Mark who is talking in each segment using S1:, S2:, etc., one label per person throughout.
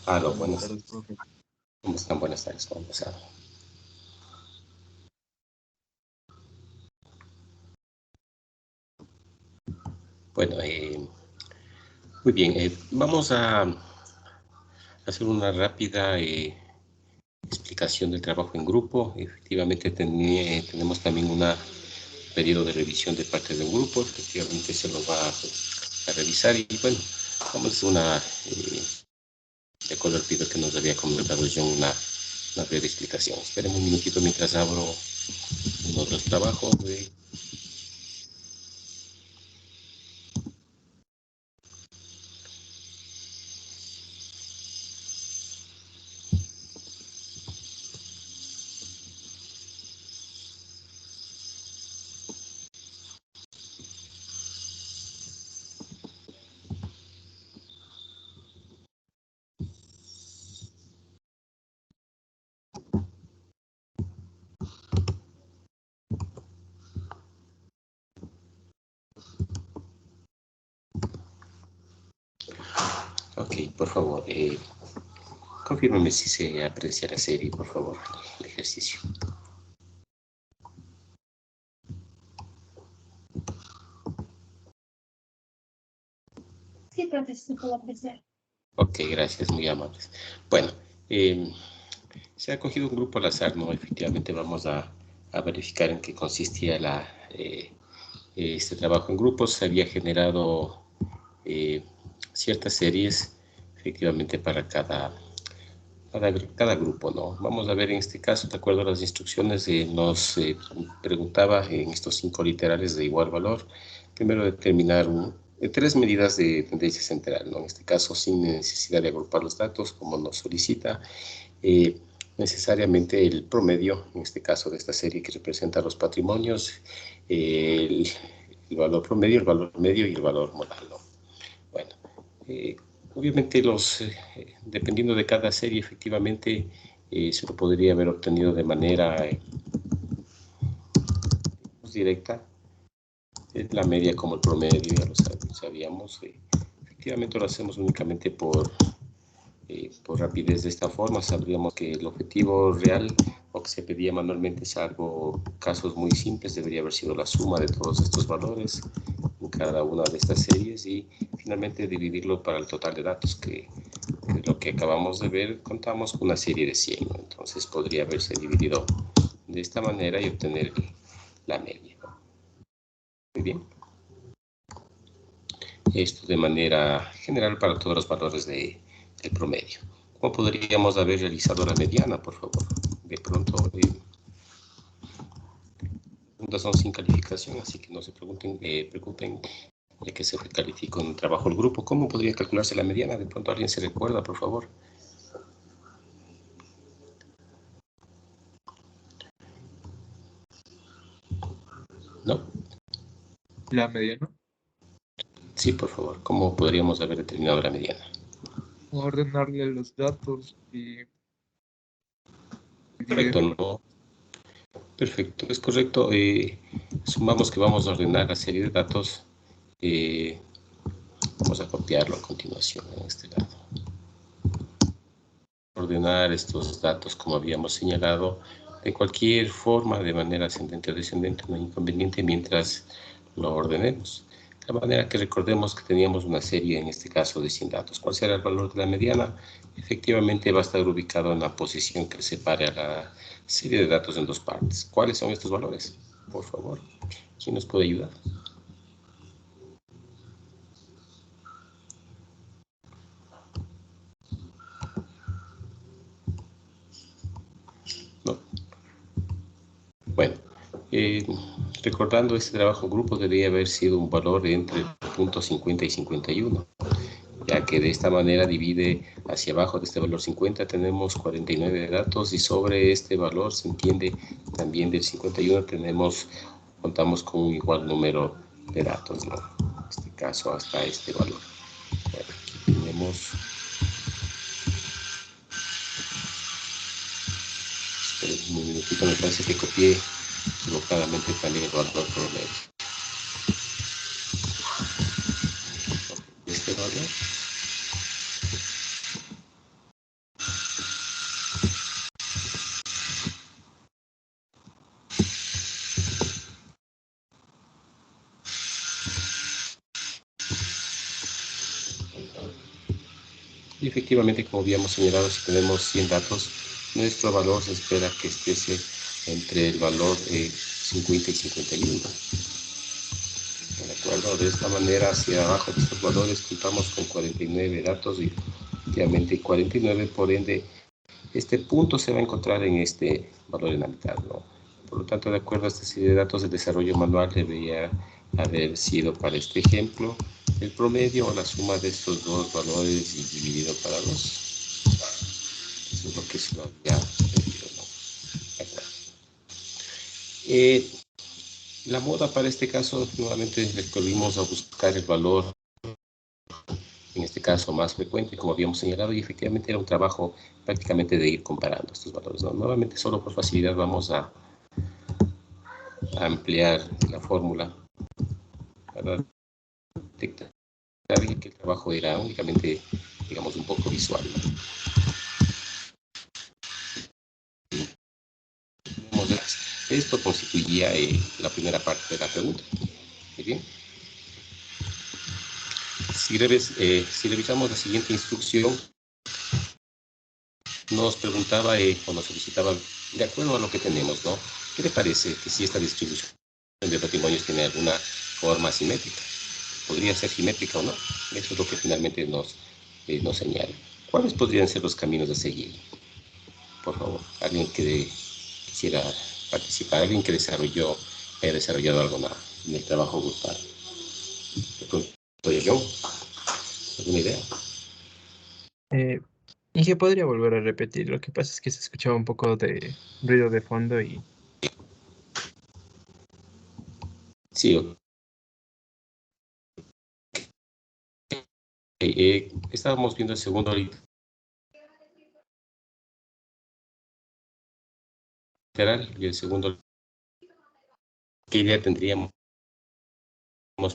S1: Aló,
S2: Buenas
S1: buenas
S2: tardes,
S1: tardes.
S2: profe.
S1: ¿Cómo están? Buenas tardes. ¿Cómo han pasado? Bueno, muy bien. Vamos a hacer una rápida explicación del trabajo en grupo. Efectivamente, tenemos también un periodo de revisión de parte de un grupo. Efectivamente, se lo va a revisar. Y bueno, vamos a hacer de acuerdo al pedido que nos había comentado John, una breve explicación. Esperen un minutito mientras abro uno de los trabajos. Ok, por favor, confírmame si se aprecia la serie, por favor, el ejercicio.
S3: Sí, profe, se puede apreciar.
S1: Ok, gracias, muy amables. Bueno, eh, se ha cogido un grupo al azar, ¿no? Efectivamente vamos a verificar en qué consistía este trabajo en grupo. Se había generado eh, ciertas series, efectivamente, para cada grupo, ¿no? Vamos a ver en este caso, de acuerdo a las instrucciones, nos preguntaba en estos 5 literales de igual valor, primero determinar tres medidas de tendencia central, ¿no? En este caso, sin necesidad de agrupar los datos, como nos solicita, necesariamente el promedio, en este caso de esta serie que representa los patrimonios, el valor promedio, el valor medio y el valor modal, ¿no? Bueno, obviamente dependiendo de cada serie, efectivamente se lo podría haber obtenido de manera directa. La media como el promedio, ya lo sabíamos. Efectivamente lo hacemos únicamente por rapidez. De esta forma sabríamos que el objetivo real o que se pedía manualmente, salvo casos muy simples, debería haber sido la suma de todos estos valores en cada una de estas series y finalmente dividirlo para el total de datos que lo que acabamos de ver. Contamos con una serie de 100, ¿no? Entonces podría haberse dividido de esta manera y obtener la media, ¿no? Muy bien. Esto de manera general para todos los valores del promedio. ¿Cómo podríamos haber realizado la mediana, por favor? De pronto, preguntas son sin calificación, así que no se preocupen de que se calificó en un trabajo el grupo. ¿Cómo podría calcularse la mediana? De pronto alguien se recuerda, por favor. ¿No?
S2: La mediana.
S1: Sí, por favor. ¿Cómo podríamos haber determinado la mediana?
S2: Ordenarle los datos y
S1: Correcto,
S2: dividirlo.
S1: ¿no? Perfecto, es correcto. Sumamos que vamos a ordenar la serie de datos. Eh, Vamos a copiarlo a continuación en este lado. Ordenar estos datos como habíamos señalado de cualquier forma, de manera ascendente o descendente, no hay inconveniente mientras lo ordenemos. De manera que recordemos que teníamos una serie, en este caso, de 100 datos. ¿Cuál será el valor de la mediana? Efectivamente va a estar ubicado en la posición que separe a la serie de datos en dos partes. ¿Cuáles son estos valores? Por favor, ¿quién nos puede ayudar? No. Bueno, eh, recordando este trabajo en grupo debería haber sido un valor entre puntos 50 y 51, ya que de esta manera divide hacia abajo de este valor 50 tenemos 49 de datos y sobre este valor se entiende también del 51 contamos con un igual número de datos, ¿no? En este caso hasta este valor. Bueno, aquí tenemos, esperen un minutito, me parece que copié equivocadamente también el valor promedio. Este valor Y efectivamente, como habíamos señalado, si tenemos 100 datos, nuestro valor se espera que esté entre el valor 50 y 51. ¿De acuerdo? De esta manera, hacia abajo de estos valores contamos con 49 datos y efectivamente 49, por ende, este punto se va a encontrar en este valor en la mitad, ¿no? Por lo tanto, de acuerdo a esta serie de datos, el desarrollo manual debería haber sido para este ejemplo el promedio o la suma de estos dos valores y dividido para 2. Eso es lo que se lo había pedido, ¿no? De acuerdo. La moda para este caso, nuevamente recurrimos a buscar el valor, en este caso más frecuente, como habíamos señalado, y efectivamente era un trabajo prácticamente de ir comparando estos valores, ¿no? Nuevamente, solo por facilidad vamos a ampliar la fórmula para detectar que el trabajo era únicamente, digamos, un poco visual, ¿no? Esto constituía la primera parte de la pregunta. Muy bien. Si revisamos la siguiente instrucción, nos preguntaba o nos solicitaba, de acuerdo a lo que tenemos, ¿no? ¿Qué le parece que si esta distribución de patrimonios tiene alguna forma simétrica? Podría ser simétrica o no. Eso es lo que finalmente nos señala. ¿Cuáles podrían ser los caminos a seguir? Por favor, alguien que quisiera participar, alguien que haya desarrollado algo en el trabajo grupal. De pronto, yo, ¿alguna idea?
S4: Y que podría volver a repetir. Lo que pasa es que se escuchaba un poco de ruido de fondo y
S1: Sí, estábamos viendo el segundo literal y el segundo. ¿Qué idea tendríamos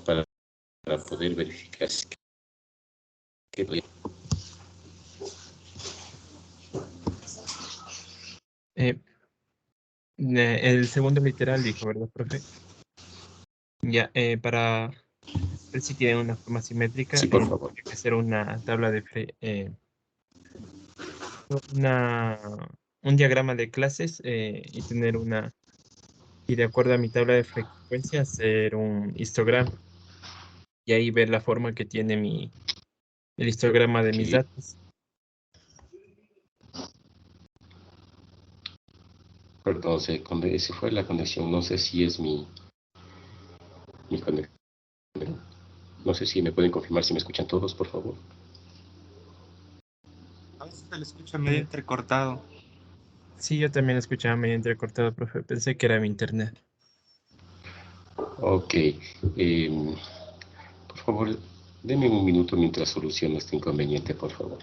S1: para poder verificar que
S4: eh, el segundo literal dijo, ¿verdad, profe? Ya, para ver si tiene una forma simétrica,
S1: Sí, por favor.
S4: tiene que ser una tabla de una, un diagrama de clases y tener y de acuerdo a mi tabla de frecuencia, hacer un histograma y ahí ver la forma que tiene el histograma de mis
S1: Sí,
S4: datos.
S1: perdón, se fue la conexión. No sé si es mi conexión. No sé si me pueden confirmar si me escuchan todos, por favor.
S5: A veces se le escucha medio entrecortado.
S4: Sí, yo también escuchaba medio entrecortado, profe. Pensé que era mi internet.
S1: Ok. Por favor, denme un minuto mientras soluciono este inconveniente, por favor.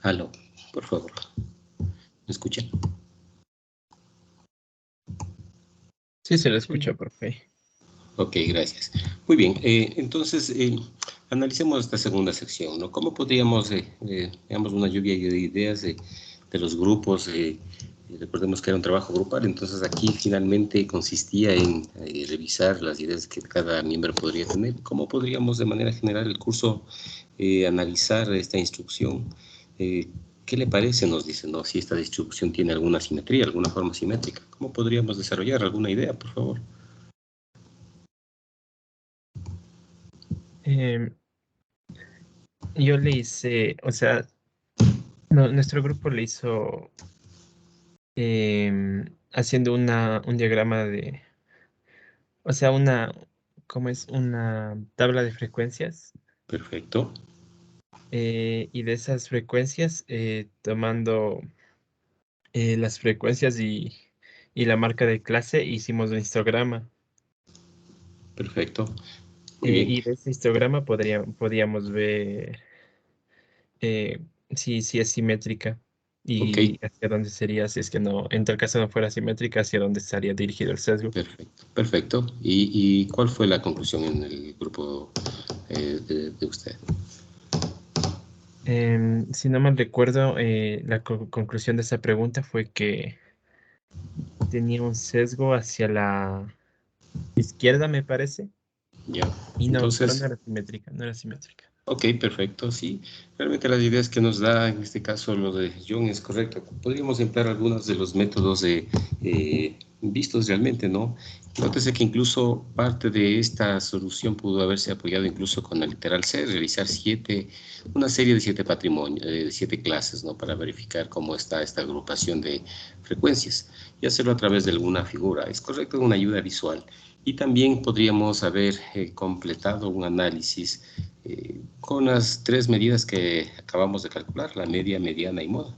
S1: Aló, por favor. ¿Me escuchan?
S4: Sí, se lo escucha, profe.
S1: Ok, gracias. Muy bien, entonces analicemos esta segunda sección, ¿no? ¿Cómo podríamos, digamos, una lluvia de ideas de los grupos? Recordemos que era un trabajo grupal, entonces aquí finalmente consistía en revisar las ideas que cada miembro podría tener. ¿Cómo podríamos de manera general el curso analizar esta instrucción? ¿Qué le parece? Nos dice, ¿no? Si esta distribución tiene alguna simetría, alguna forma simétrica. ¿Cómo podríamos desarrollar alguna idea, por favor?
S4: Em, yo le hice, o sea, nuestro grupo le hizo haciendo un diagrama de, o sea, ¿cómo es? Una tabla de frecuencias.
S1: Perfecto.
S4: Y de esas frecuencias, tomando las frecuencias y la marca de clase, hicimos un histograma.
S1: Perfecto. Muy bien.
S4: Y de ese histograma podíamos ver si es simétrica
S1: Ok.
S4: y hacia dónde sería, si es que no, en tal caso no fuera simétrica, hacia dónde estaría dirigido el sesgo.
S1: Perfecto. Perfecto. ¿Y cuál fue la conclusión en el grupo de usted?
S4: Si no mal recuerdo, la conclusión de esa pregunta fue que tenía un sesgo hacia la izquierda, me parece.
S1: Ya.
S4: Y no, pero no
S1: Entonces,
S4: era simétrica, no era simétrica.
S1: ok, perfecto. Sí. Realmente las ideas que nos da, en este caso, lo de John es correcto. Podríamos emplear algunos de los métodos vistos realmente, ¿no? Nótese que incluso parte de esta solución pudo haberse apoyado incluso con el literal C, realizar una serie de 7 patrimonios, de 7 clases, ¿no? Para verificar cómo está esta agrupación de frecuencias y hacerlo a través de alguna figura. Es correcto, una ayuda visual. Y también podríamos haber completado un análisis con las 3 medidas que acabamos de calcular, la media, mediana y moda.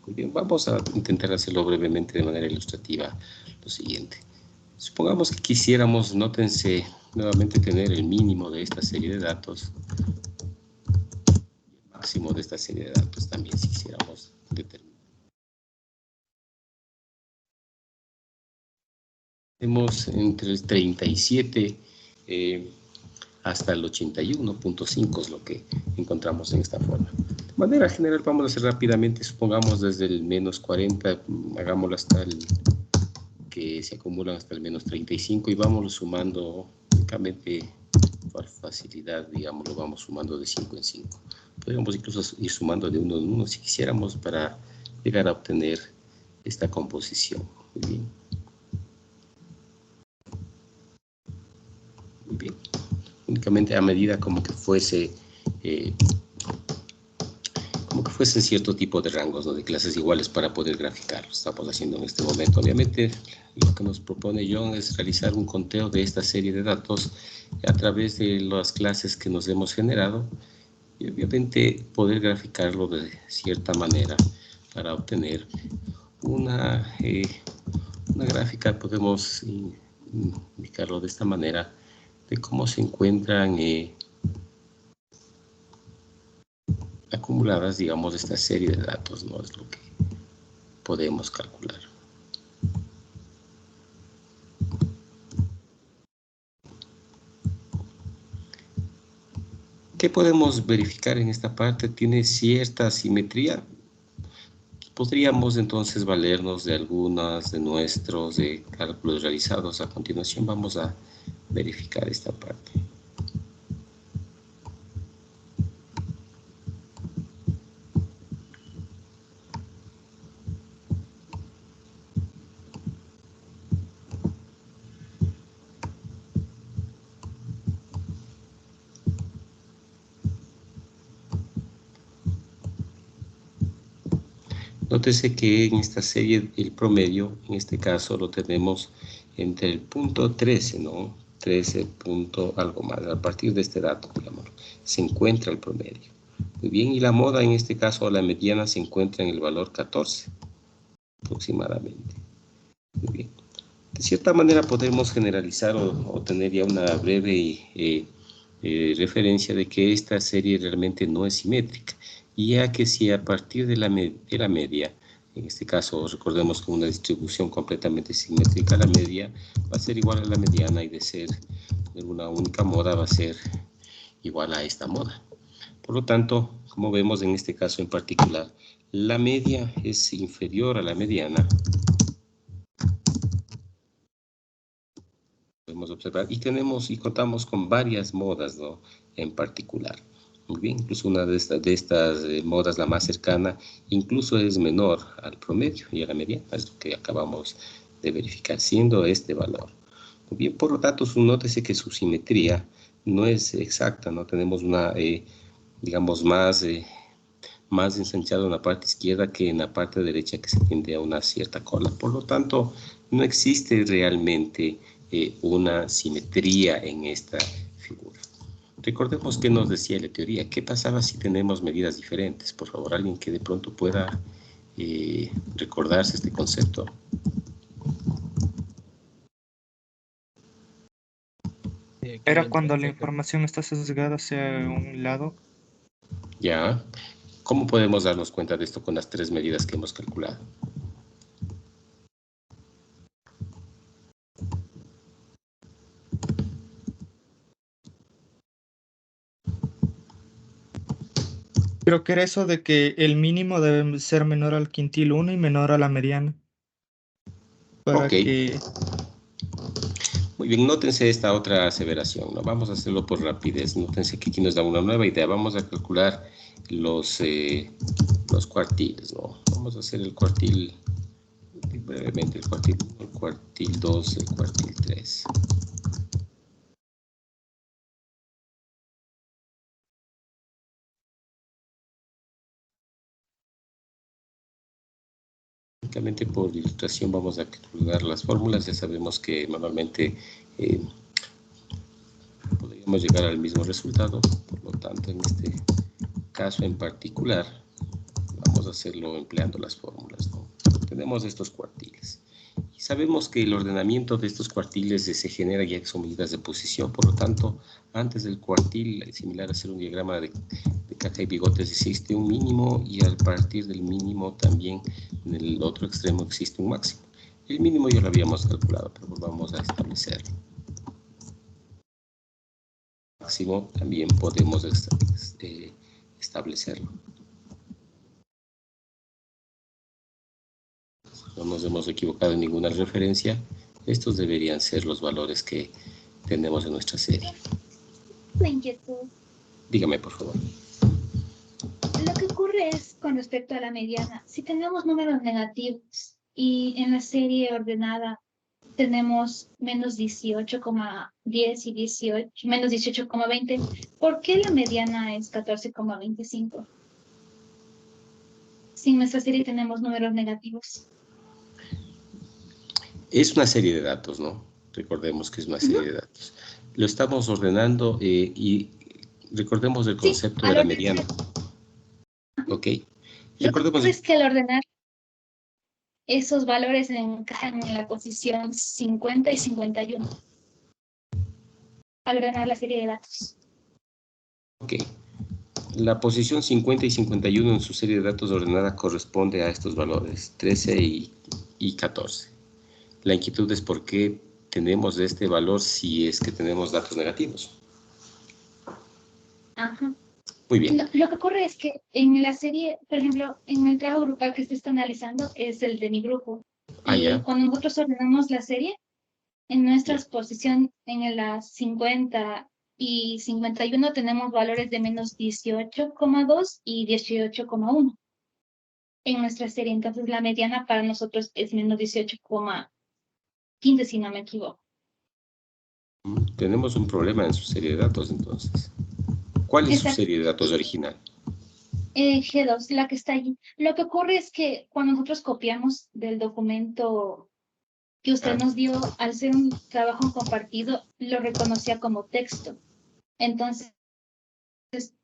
S1: Muy bien, vamos a intentar hacerlo brevemente de manera ilustrativa lo siguiente. Supongamos que quisiéramos, nótense, nuevamente tener el mínimo de esta serie de datos, el máximo de esta serie de datos también, si quisiéramos determinar. Tenemos entre el 37 hasta el 81.5 es lo que encontramos en esta forma. De manera general, vamos a hacer rápidamente, supongamos desde el menos 40, hagámoslo hasta el que se acumulan hasta el menos 35 y vamos sumando únicamente por facilidad, digamos, lo vamos sumando de 5 en 5. Podríamos incluso ir sumando de 1 en 1 si quisiéramos para llegar a obtener esta composición. Muy bien. Muy bien. Únicamente a medida como que fuesen cierto tipo de rangos, ¿no? De clases iguales para poder graficarlo. Estamos haciendo en este momento. Obviamente, lo que nos propone John es realizar un conteo de esta serie de datos a través de las clases que nos hemos generado y obviamente poder graficarlo de cierta manera para obtener una gráfica. Podemos indicarlo de esta manera, de cómo se encuentran acumuladas, digamos, esta serie de datos, ¿no? Es lo que podemos calcular. ¿Qué podemos verificar en esta parte? ¿Tiene cierta simetría? Podríamos entonces valernos de algunas de nuestros cálculos realizados. A continuación vamos a verificar esta parte. Nótese que en esta serie el promedio, en este caso lo tenemos entre el punto 13, ¿no? 13 punto algo más. A partir de este dato, digamos, se encuentra el promedio. Muy bien, y la moda en este caso, la mediana, se encuentra en el valor 14, aproximadamente. Muy bien. De cierta manera podemos generalizar o tener ya una breve referencia de que esta serie realmente no es simétrica, ya que si a partir de la media, en este caso recordemos que una distribución completamente simétrica, la media va a ser igual a la mediana y de ser una única moda va a ser igual a esta moda. Por lo tanto, como vemos en este caso en particular, la media es inferior a la mediana. Podemos observar y contamos con varias modas, ¿no? En particular. Muy bien, incluso una de estas modas, la más cercana, incluso es menor al promedio y a la mediana, es lo que acabamos de verificar, siendo este valor. Muy bien, por lo tanto, nótese que su simetría no es exacta, ¿no? Tenemos una, digamos, más ensanchada en la parte izquierda que en la parte derecha, que se tiende a una cierta cola. Por lo tanto, no existe realmente una simetría en esta figura. Recordemos que nos decía la teoría. ¿Qué pasaba si tenemos medidas diferentes? Por favor, alguien que de pronto pueda recordarse este concepto.
S5: Era cuando la información está sesgada hacia un lado.
S1: Ya. ¿Cómo podemos darnos cuenta de esto con las 3 medidas que hemos calculado?
S5: Creo que era eso de que el mínimo debe ser menor al quintil 1 y menor a la mediana. Para que...
S1: Muy bien, nótense esta otra aseveración, ¿no? Vamos a hacerlo por rapidez. Nótense que aquí nos da una nueva idea. Vamos a calcular los cuartiles, ¿no? Vamos a hacer el cuartil, brevemente, el cuartil 1, el cuartil 2, el cuartil 3. Únicamente por ilustración vamos a calcular las fórmulas. Ya sabemos que normalmente podríamos llegar al mismo resultado. Por lo tanto, en este caso en particular, vamos a hacerlo empleando las fórmulas, ¿no? Tenemos estos cuartiles. Y Sabemos que el ordenamiento de estos cuartiles se genera ya que son medidas de posición, por lo tanto, antes del cuartil, similar a hacer un diagrama de caja y bigotes, existe un mínimo y a partir del mínimo también en el otro extremo existe un máximo. El mínimo ya lo habíamos calculado, pero vamos a establecerlo. El máximo también podemos establecerlo. No nos hemos equivocado en ninguna referencia. Estos deberían ser los valores que tenemos en nuestra serie.
S3: La inquietud.
S1: Dígame, por favor.
S3: Lo que ocurre es con respecto a la mediana. Si tenemos números negativos y en la serie ordenada tenemos menos 18,10 y 18, menos 18,20, ¿por qué la mediana es 14,25? Si en nuestra serie tenemos números negativos.
S1: Es una serie de datos, ¿no? Recordemos que es una serie de datos. Lo estamos ordenando y recordemos el concepto de la mediana. ¿Ok?
S3: Lo que ocurre es que al ordenar esos valores encajan en la posición 50 y 51. Al ordenar la serie de datos.
S1: Ok. La posición 50 y 51 en su serie de datos ordenada corresponde a estos valores, 13 y 14. La inquietud es por qué tenemos este valor si es que tenemos datos negativos.
S3: Ajá.
S1: Muy bien.
S3: Lo que ocurre es que en la serie, por ejemplo, en el trabajo grupal que usted está analizando es el de mi grupo. Y cuando nosotros ordenamos la serie, en nuestra posición en las 50 y 51 tenemos valores de menos 18,2 y 18,1 en nuestra serie. Entonces la mediana para nosotros es menos 18,15 si no me equivoco.
S1: Tenemos un problema en su serie de datos entonces. ¿Cuál es su serie de datos original?
S3: G2, la que está allí. Lo que ocurre es que cuando nosotros copiamos del documento que usted nos dio, al ser un trabajo compartido, lo reconocía como texto. Entonces,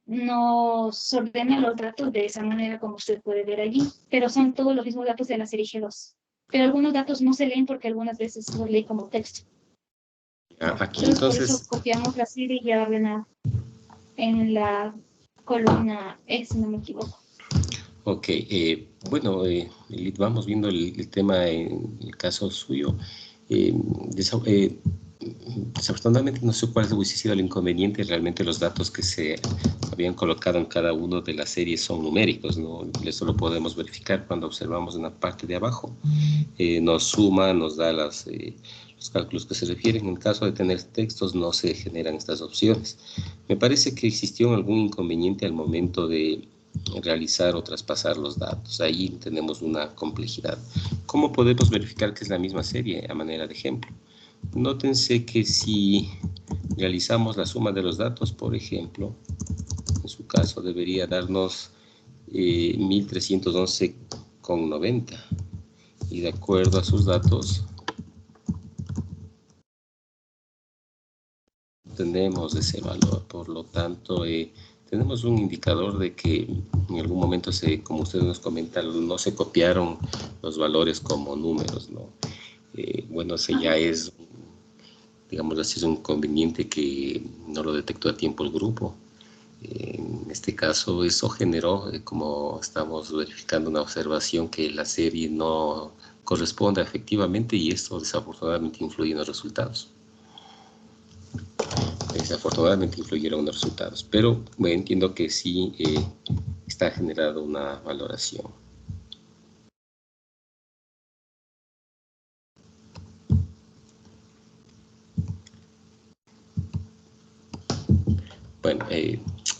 S3: nos ordena los datos de esa manera como usted puede ver allí, pero son todos los mismos datos de la serie G2. Pero algunos datos no se leen porque algunas veces se lee como texto.
S1: Aquí entonces...
S3: Por eso copiamos la serie y ya ordenada en la columna E, si no me equivoco.
S1: Ok, bueno, vamos viendo el tema en el caso suyo. Desafortunadamente no sé cuál hubiese sido el inconveniente. Realmente los datos que se habían colocado en cada uno de las series son numéricos, ¿no? Eso lo podemos verificar cuando observamos en la parte de abajo. Nos suma, nos da los cálculos que se refieren. En caso de tener textos no se generan estas opciones. Me parece que existió algún inconveniente al momento de realizar o traspasar los datos. Ahí tenemos una complejidad. ¿Cómo podemos verificar que es la misma serie a manera de ejemplo? Nótense que si realizamos la suma de los datos, por ejemplo, en su caso debería darnos 1311,90 y de acuerdo a sus datos tenemos ese valor. Por lo tanto, tenemos un indicador de que en algún momento, como ustedes nos comentan, no se copiaron los valores como números, ¿no? Bueno, ese ya es, digamos así, es un inconveniente que no lo detectó a tiempo el grupo. En este caso, eso generó, como estamos verificando, una observación que la serie no corresponde efectivamente y esto desafortunadamente influye en los resultados. Desafortunadamente influyeron en los resultados, pero entiendo que sí está generada una valoración. Bueno,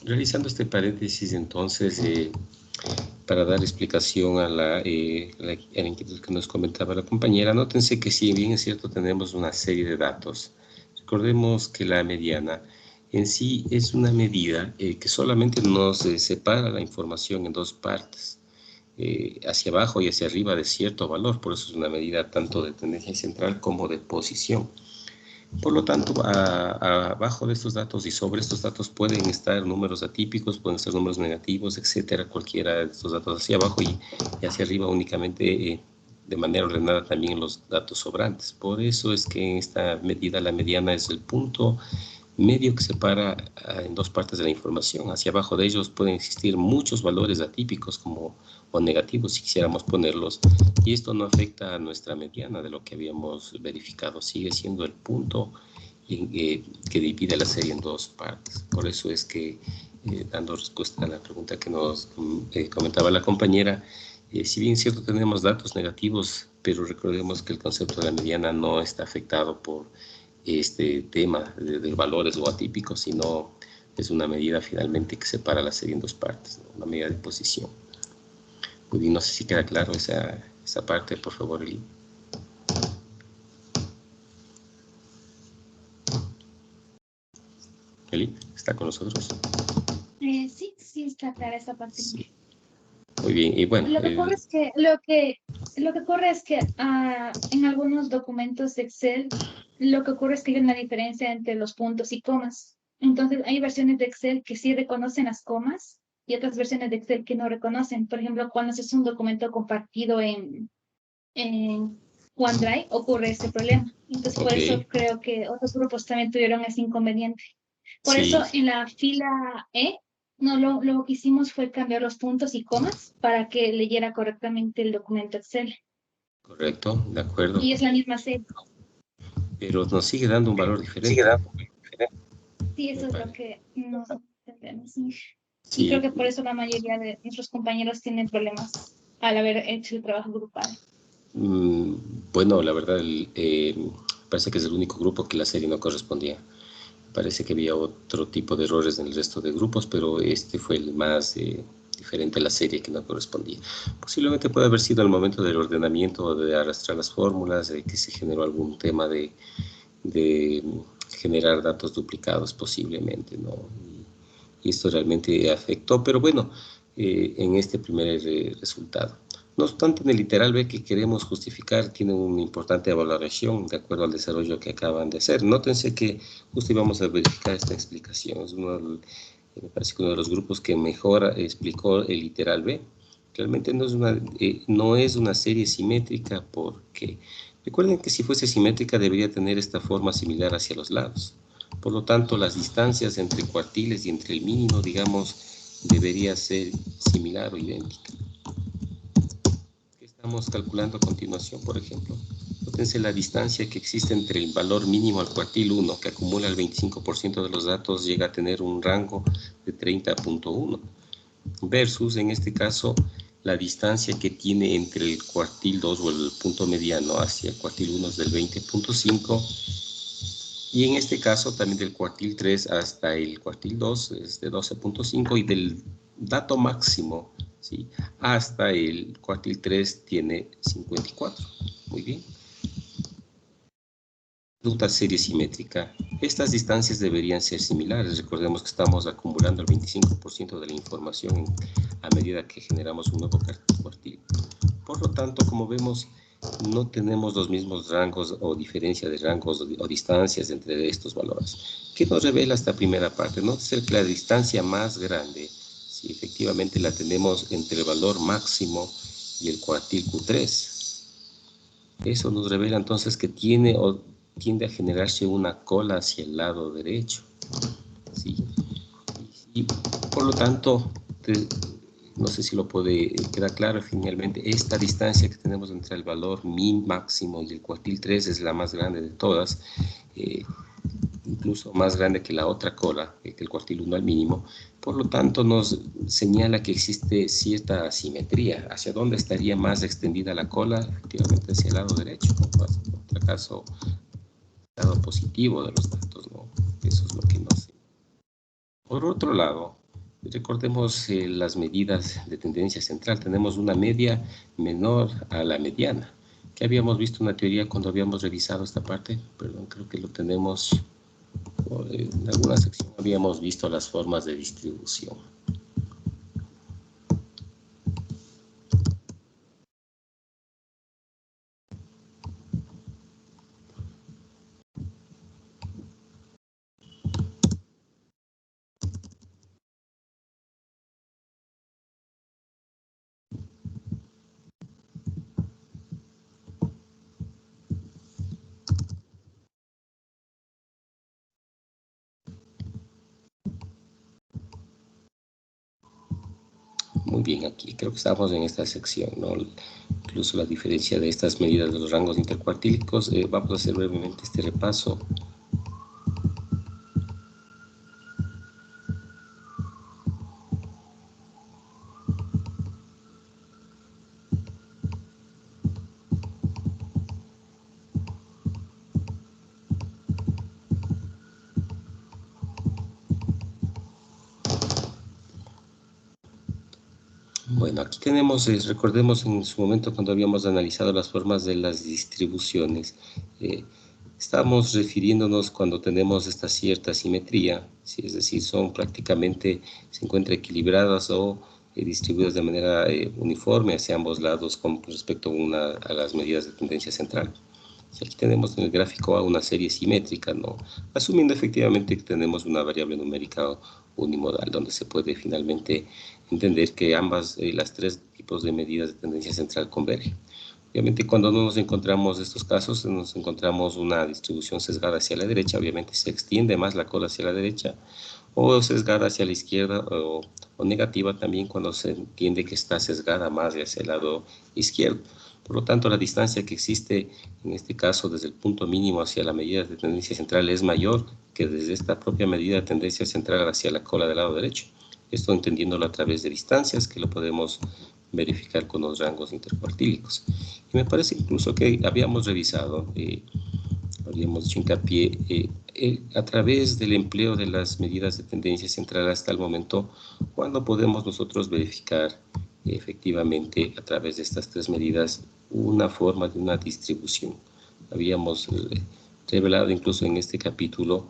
S1: realizando este paréntesis entonces, para dar explicación a la inquietud que nos comentaba la compañera, nótense que si bien es cierto tenemos una serie de datos, recordemos que la mediana en sí es una medida que solamente nos separa la información en dos partes, hacia abajo y hacia arriba de cierto valor, por eso es una medida tanto de tendencia central como de posición. Por lo tanto, abajo de estos datos y sobre estos datos pueden estar números atípicos, pueden ser números negativos, etcétera, cualquiera de estos datos hacia abajo y hacia arriba únicamente de manera ordenada también los datos sobrantes. Por eso es que en esta medida la mediana es el punto medio que separa en dos partes de la información. Hacia abajo de ellos pueden existir muchos valores atípicos o negativos si quisiéramos ponerlos, y esto no afecta a nuestra mediana de lo que habíamos verificado. Sigue siendo el punto que divide la serie en dos partes. Por eso es que, dando respuesta a la pregunta que nos comentaba la compañera, si bien es cierto tenemos datos negativos, pero recordemos que el concepto de la mediana no está afectado por este tema de valores o atípicos, sino es una medida finalmente que separa la serie en dos partes, ¿no? Una medida de posición. Muy bien, no sé si queda claro esa parte, por favor, Eli. Eli, ¿está con nosotros?
S3: Sí, está clara esa parte.
S1: Sí. Muy bien, y bueno.
S3: Lo que ocurre es que en algunos documentos de Excel, lo que ocurre es que hay una diferencia entre los puntos y comas. Entonces, hay versiones de Excel que sí reconocen las comas y otras versiones de Excel que no reconocen. Por ejemplo, cuando es un documento compartido en OneDrive, ocurre este problema. Entonces, por eso creo que otros grupos también tuvieron ese inconveniente. Por eso, en la fila E, no, lo que hicimos fue cambiar los puntos y comas para que leyera correctamente el documento Excel.
S1: Correcto, de acuerdo.
S3: Y es la misma serie.
S1: Pero nos sigue dando un valor diferente.
S3: Sí, eso es lo que no entendemos. Sí. Y creo que por eso la mayoría de nuestros compañeros tienen problemas al haber hecho el trabajo grupal.
S1: Bueno, la verdad, parece que es el único grupo que la serie no correspondía. Parece que había otro tipo de errores en el resto de grupos, pero este fue el más diferente a la serie que no correspondía. Posiblemente puede haber sido el momento del ordenamiento, de arrastrar las fórmulas, de que se generó algún tema de generar datos duplicados posiblemente, ¿no? Y esto realmente afectó, pero bueno, en este primer resultado. No obstante, en el literal B que queremos justificar tiene una importante valoración de acuerdo al desarrollo que acaban de hacer. Nótense que justo íbamos a verificar esta explicación. Es me parece que uno de los grupos que mejor explicó el literal B. Realmente no es una serie simétrica porque recuerden que si fuese simétrica debería tener esta forma similar hacia los lados. Por lo tanto, las distancias entre cuartiles y entre el mínimo, digamos, debería ser similar o idéntica. ¿Qué estamos calculando a continuación, por ejemplo? Nótense la distancia que existe entre el valor mínimo al cuartil 1, que acumula el 25% de los datos, llega a tener un rango de 30.1, versus, en este caso, la distancia que tiene entre el cuartil 2 o el punto mediano hacia el cuartil 1 es del 20.5, y en este caso también del cuartil 3 hasta el cuartil 2 es de 12.5, y del dato máximo, ¿sí?, hasta el cuartil 3 tiene 54. Muy bien. Ruta serie simétrica. Estas distancias deberían ser similares. Recordemos que estamos acumulando el 25% de la información a medida que generamos un nuevo cuartil. Por lo tanto, como vemos, no tenemos los mismos rangos o diferencia de rangos o distancias entre estos valores. ¿Qué nos revela esta primera parte? Nótese que la distancia más grande, si efectivamente la tenemos entre el valor máximo y el cuartil Q3. Eso nos revela entonces que tiende a generarse una cola hacia el lado derecho, ¿sí? Y por lo tanto, no sé si lo puede quedar claro, finalmente esta distancia que tenemos entre el valor máximo y el cuartil 3 es la más grande de todas, incluso más grande que la otra cola, que el cuartil 1 al mínimo. Por lo tanto, nos señala que existe cierta asimetría. ¿Hacia dónde estaría más extendida la cola? Efectivamente hacia el lado derecho, en otro caso, el lado positivo de los datos, ¿no? Eso es lo que nos señala. Por otro lado, recordemos las medidas de tendencia central. Tenemos una media menor a la mediana, que habíamos visto una teoría cuando habíamos revisado esta parte. Perdón, creo que lo tenemos, en alguna sección habíamos visto las formas de distribución. Muy bien, aquí creo que estamos en esta sección, ¿no? Incluso la diferencia de estas medidas de los rangos intercuartílicos. Vamos a hacer brevemente este repaso. Bueno, aquí tenemos, recordemos en su momento cuando habíamos analizado las formas de las distribuciones, estamos refiriéndonos cuando tenemos esta cierta simetría, ¿sí? Es decir, son prácticamente, se encuentran equilibradas o distribuidas de manera uniforme hacia ambos lados con respecto a las medidas de tendencia central. Y aquí tenemos en el gráfico A una serie simétrica, ¿no? Asumiendo efectivamente que tenemos una variable numérica unimodal, donde se puede finalmente entender que ambas, las tres tipos de medidas de tendencia central convergen. Obviamente, cuando no nos encontramos estos casos, nos encontramos una distribución sesgada hacia la derecha, obviamente se extiende más la cola hacia la derecha, o sesgada hacia la izquierda, o negativa también cuando se entiende que está sesgada más hacia el lado izquierdo. Por lo tanto, la distancia que existe en este caso desde el punto mínimo hacia la medida de tendencia central es mayor que desde esta propia medida de tendencia central hacia la cola del lado derecho. Esto entendiéndolo a través de distancias que lo podemos verificar con los rangos intercuartílicos. Y me parece incluso que habíamos revisado, habíamos hecho hincapié a través del empleo de las medidas de tendencia central hasta el momento, cuando podemos nosotros verificar efectivamente a través de estas tres medidas una forma de una distribución. Habíamos revelado incluso en este capítulo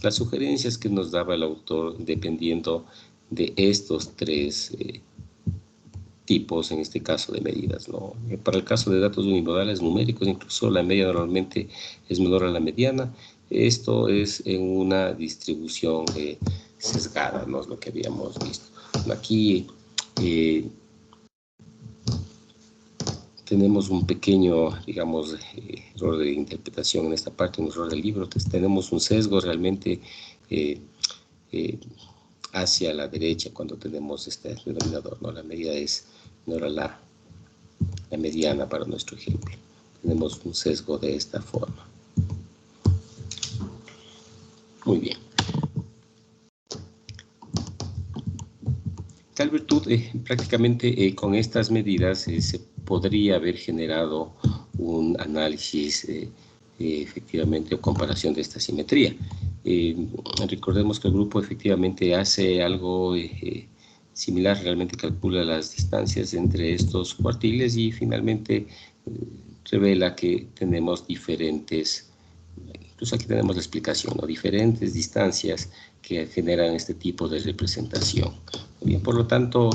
S1: las sugerencias que nos daba el autor dependiendo de estos tres tipos, en este caso de medidas, ¿no? Para el caso de datos unimodales numéricos, incluso la media normalmente es menor a la mediana. Esto es en una distribución sesgada, ¿no? Es lo que habíamos visto. Aquí tenemos un pequeño, digamos, error de interpretación en esta parte, un error del libro. Entonces, tenemos un sesgo realmente hacia la derecha cuando tenemos este denominador, ¿no? La medida es menor a la mediana para nuestro ejemplo. Tenemos un sesgo de esta forma. Muy bien. Tal virtud, prácticamente con estas medidas se podría haber generado un análisis efectivamente o comparación de esta simetría. Recordemos que el grupo efectivamente hace algo similar, realmente calcula las distancias entre estos cuartiles y finalmente revela que tenemos diferentes, incluso aquí tenemos la explicación, ¿no? Diferentes distancias que generan este tipo de representación. Bien, por lo tanto,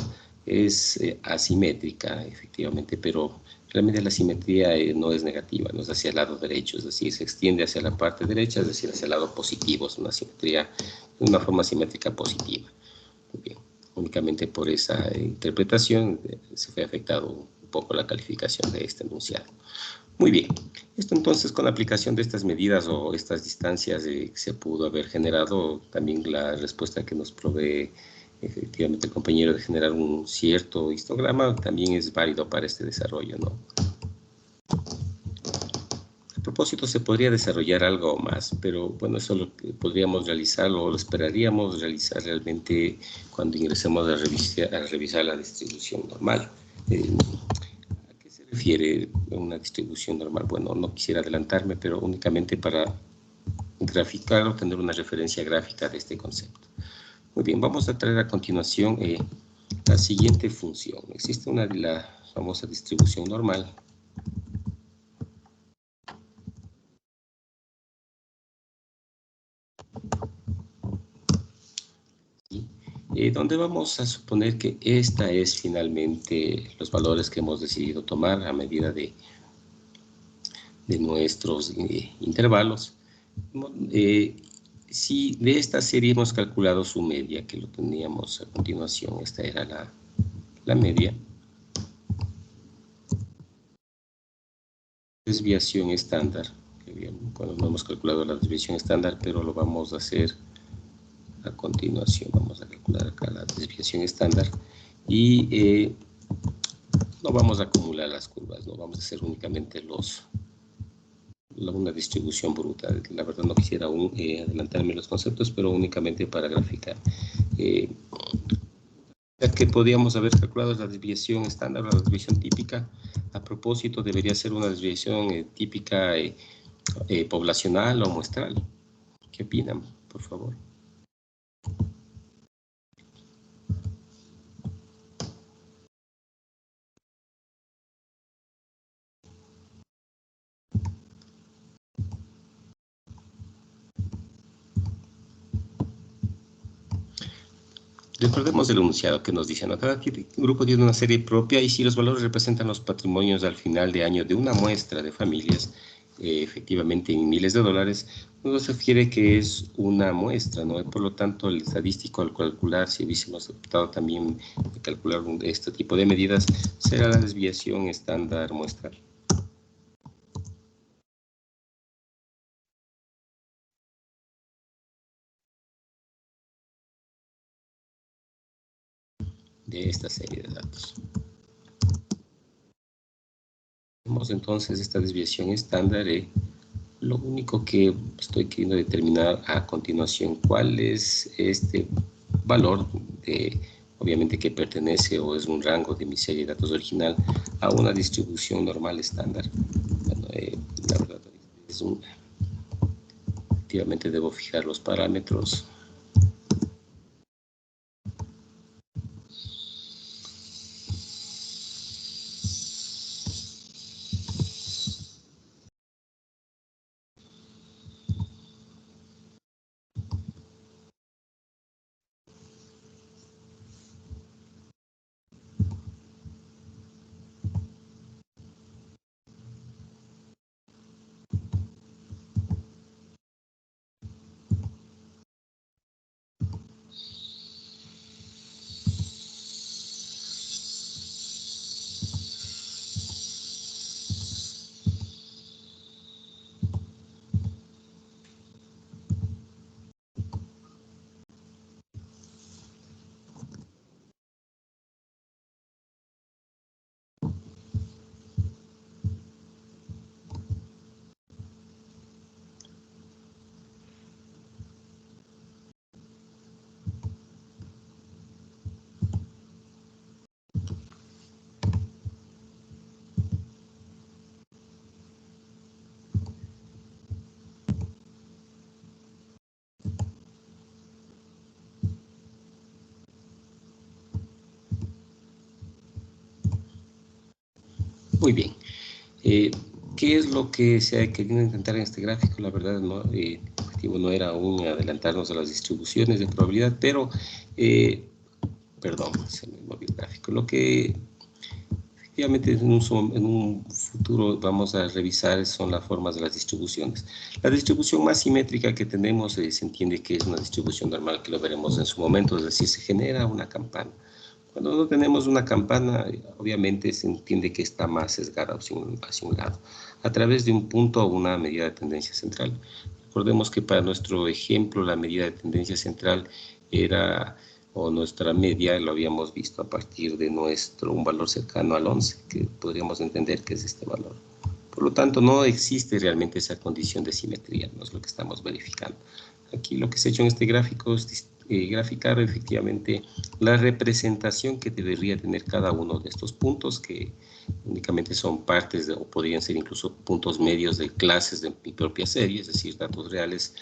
S1: es asimétrica, efectivamente, pero realmente la simetría no es negativa, no es hacia el lado derecho, es decir, se extiende hacia la parte derecha, es decir, hacia el lado positivo, es una simetría, una forma simétrica positiva. Muy bien, únicamente por esa interpretación se fue afectado un poco la calificación de este enunciado. Muy bien, esto entonces con la aplicación de estas medidas o estas distancias se pudo haber generado también la respuesta que nos provee efectivamente el compañero de generar un cierto histograma también es válido para este desarrollo, ¿no? A propósito, se podría desarrollar algo más, pero bueno, eso lo que podríamos realizarlo o lo esperaríamos realizar realmente cuando ingresemos a revisar la distribución normal. ¿A qué se refiere una distribución normal? Bueno, no quisiera adelantarme, pero únicamente para graficar o tener una referencia gráfica de este concepto. Muy bien, vamos a traer a continuación la siguiente función. Existe la famosa distribución normal. Donde vamos a suponer que esta es finalmente los valores que hemos decidido tomar a medida de nuestros intervalos. Si de esta serie hemos calculado su media, que lo teníamos a continuación, esta era la media. Desviación estándar, cuando no hemos calculado la desviación estándar, pero lo vamos a hacer a continuación. Vamos a calcular acá la desviación estándar. Y no vamos a acumular las curvas, no vamos a hacer únicamente una distribución bruta. La verdad no quisiera aún adelantarme los conceptos, pero únicamente para graficar. Ya que podíamos haber calculado la desviación estándar, la desviación típica. A propósito, debería ser una desviación típica poblacional o muestral. ¿Qué opinan, por favor? Recordemos el enunciado que nos dice, ¿no? Cada grupo tiene una serie propia y si los valores representan los patrimonios al final de año de una muestra de familias, efectivamente en miles de dólares, nos refiere que es una muestra, ¿no? Por lo tanto, el estadístico al calcular, si hubiésemos optado también de calcular este tipo de medidas, será la desviación estándar muestral. De esta serie de datos. Vemos entonces esta desviación estándar. Lo único que estoy queriendo determinar a continuación, cuál es este valor obviamente que pertenece o es un rango de mi serie de datos original a una distribución normal estándar. Bueno, la verdad es efectivamente debo fijar los parámetros. Muy bien. ¿Qué es lo que se ha querido intentar en este gráfico? La verdad, no, el objetivo no era aún adelantarnos a las distribuciones de probabilidad, pero, perdón, se me movió el gráfico. Lo que efectivamente en un futuro vamos a revisar son las formas de las distribuciones. La distribución más simétrica que tenemos se entiende que es una distribución normal, que lo veremos en su momento, es decir, se genera una campana. Cuando no tenemos una campana, obviamente se entiende que está más sesgada hacia un lado, a través de un punto o una medida de tendencia central. Recordemos que para nuestro ejemplo, la medida de tendencia central era, o nuestra media, lo habíamos visto a partir de un valor cercano al 11, que podríamos entender que es este valor. Por lo tanto, no existe realmente esa condición de simetría, no es lo que estamos verificando. Aquí lo que se ha hecho en este gráfico es graficar efectivamente la representación que debería tener cada uno de estos puntos, que únicamente son partes o podrían ser incluso puntos medios de clases de mi propia serie, es decir, datos reales,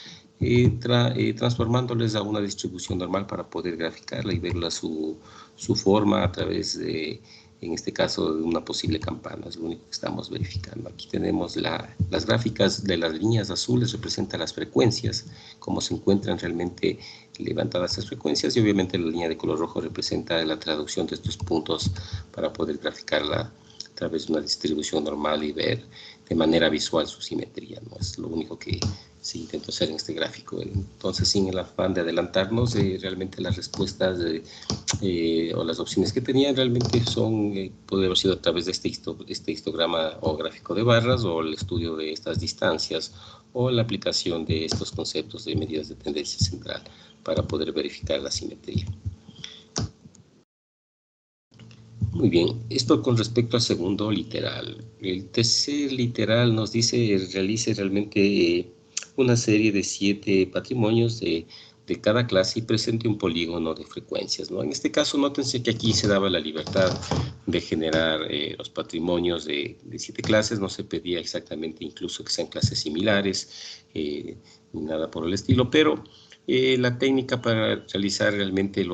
S1: transformándoles a una distribución normal para poder graficarla y verla su forma a través de, en este caso, de una posible campana. Es lo único que estamos verificando. Aquí tenemos las gráficas de las líneas azules, representan las frecuencias, cómo se encuentran realmente levantadas esas frecuencias, y obviamente la línea de color rojo representa la traducción de estos puntos para poder graficarla a través de una distribución normal y ver de manera visual su simetría, ¿no? Es lo único que se intentó hacer en este gráfico. Entonces, sin el afán de adelantarnos, realmente las respuestas o las opciones que tenían realmente son, puede haber sido a través de este histograma o gráfico de barras, o el estudio de estas distancias, o la aplicación de estos conceptos de medidas de tendencia central para poder verificar la simetría. Muy bien, esto con respecto al segundo literal. El tercer literal nos dice realice realmente una serie de 7 patrimonios de cada clase y presente un polígono de frecuencias, ¿no? En este caso, nótense que aquí se daba la libertad de generar los patrimonios de 7 clases, no se pedía exactamente incluso que sean clases similares, ni nada por el estilo, pero la técnica para realizar realmente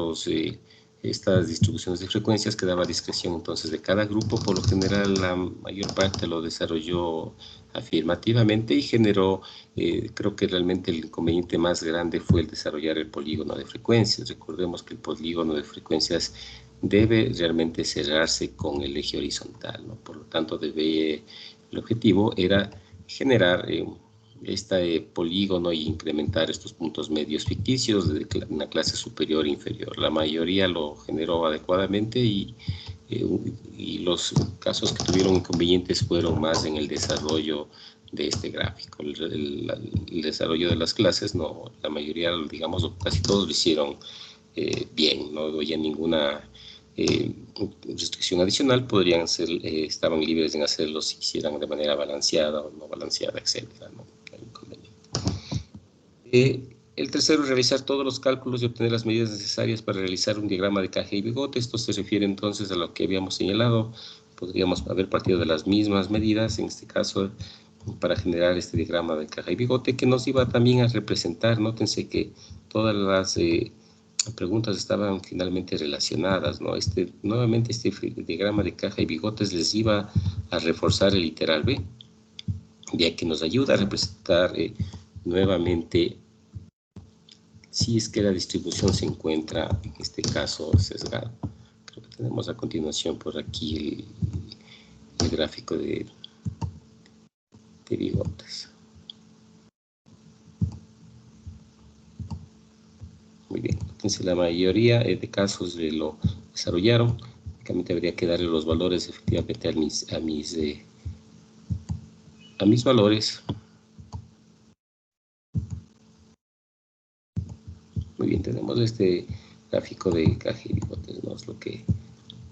S1: estas distribuciones de frecuencias que daba discreción entonces de cada grupo. Por lo general la mayor parte lo desarrolló afirmativamente y generó, creo que realmente el inconveniente más grande fue el desarrollar el polígono de frecuencias. Recordemos que el polígono de frecuencias debe realmente cerrarse con el eje horizontal, ¿no? Por lo tanto, el objetivo era generar este polígono y incrementar estos puntos medios ficticios de una clase superior e inferior. La mayoría lo generó adecuadamente y los casos que tuvieron inconvenientes fueron más en el desarrollo de este gráfico. El desarrollo de las clases, no, la mayoría, digamos, casi todos lo hicieron bien, no había ninguna restricción adicional, estaban libres en hacerlo si hicieran de manera balanceada o no balanceada, etcétera, ¿no? El tercero es realizar todos los cálculos y obtener las medidas necesarias para realizar un diagrama de caja y bigote. Esto se refiere entonces a lo que habíamos señalado. Podríamos haber partido de las mismas medidas, en este caso, para generar este diagrama de caja y bigote, que nos iba también a representar. Nótense que todas las preguntas estaban finalmente relacionadas, ¿no? Nuevamente este diagrama de caja y bigotes les iba a reforzar el literal B, ya que nos ayuda a representar nuevamente si es que la distribución se encuentra, en este caso, sesgada. Creo que tenemos a continuación por aquí el gráfico de bigotes. Muy bien, entonces la mayoría de casos lo desarrollaron. Únicamente habría que darle los valores efectivamente a mis valores. Muy bien, tenemos este gráfico de caja y bigotes, ¿no? Es lo que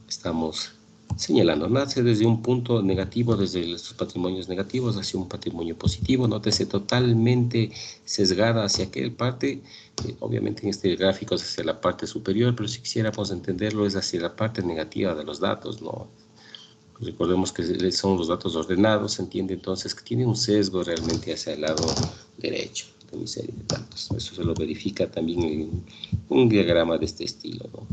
S1: estamos señalando. Nace desde un punto negativo, desde los patrimonios negativos hacia un patrimonio positivo. Nótese totalmente sesgada hacia aquel parte. Obviamente en este gráfico es hacia la parte superior, pero si quisiéramos entenderlo es hacia la parte negativa de los datos, ¿no? Recordemos que son los datos ordenados, se entiende entonces que tiene un sesgo realmente hacia el lado derecho de mi serie de datos. Eso se lo verifica también en un diagrama de este estilo, ¿no?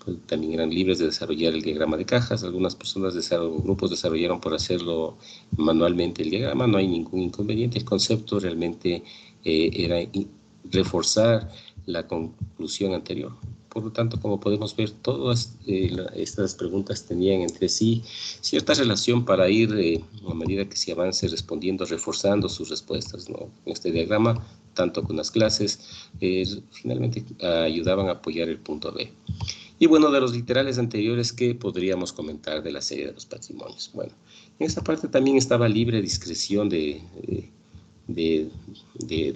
S1: Pues también eran libres de desarrollar el diagrama de cajas. Algunas personas, grupos desarrollaron por hacerlo manualmente el diagrama, no hay ningún inconveniente. El concepto realmente era reforzar la conclusión anterior. Por lo tanto, como podemos ver, todas estas preguntas tenían entre sí cierta relación para ir, a medida que se avance respondiendo, reforzando sus respuestas, ¿no? En este diagrama, tanto con las clases, finalmente ayudaban a apoyar el punto B. Y bueno, de los literales anteriores, ¿qué podríamos comentar de la serie de los patrimonios? Bueno, en esta parte también estaba libre discreción de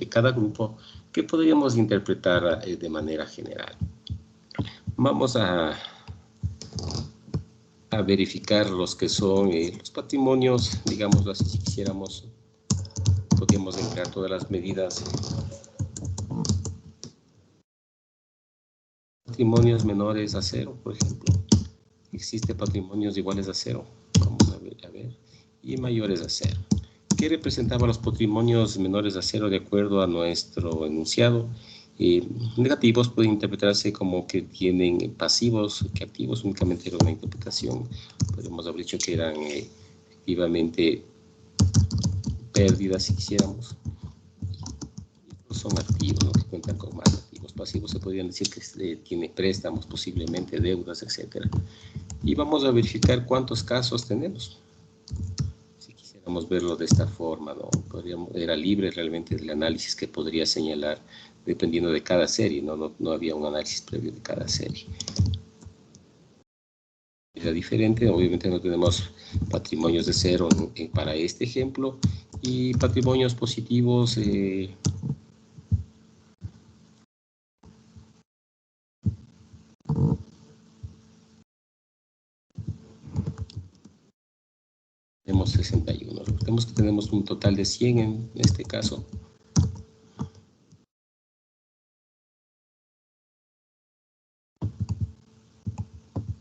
S1: cada grupo que podríamos interpretar de manera general. Vamos a verificar los que son los patrimonios, digamos así, si quisiéramos, podríamos emplear todas las medidas. Patrimonios menores a 0, por ejemplo. Existe patrimonios iguales a 0, vamos a ver, y mayores a 0. ¿Qué representaban los patrimonios menores a 0 de acuerdo a nuestro enunciado? Negativos pueden interpretarse como que tienen pasivos, que activos únicamente era una interpretación. Podemos haber dicho que eran efectivamente pérdidas, si quisiéramos. Estos son activos, ¿no? Que cuentan con más activos. Pasivos se podrían decir que tiene préstamos, posiblemente deudas, etc. Y vamos a verificar cuántos casos tenemos. Si quisiéramos verlo de esta forma, ¿no? Era libre realmente el análisis que podría señalar dependiendo de cada serie, no había un análisis previo de cada serie. Era diferente, obviamente no tenemos patrimonios de 0 para este ejemplo, y patrimonios positivos tenemos 61. Recordemos que tenemos un total de 100 en este caso.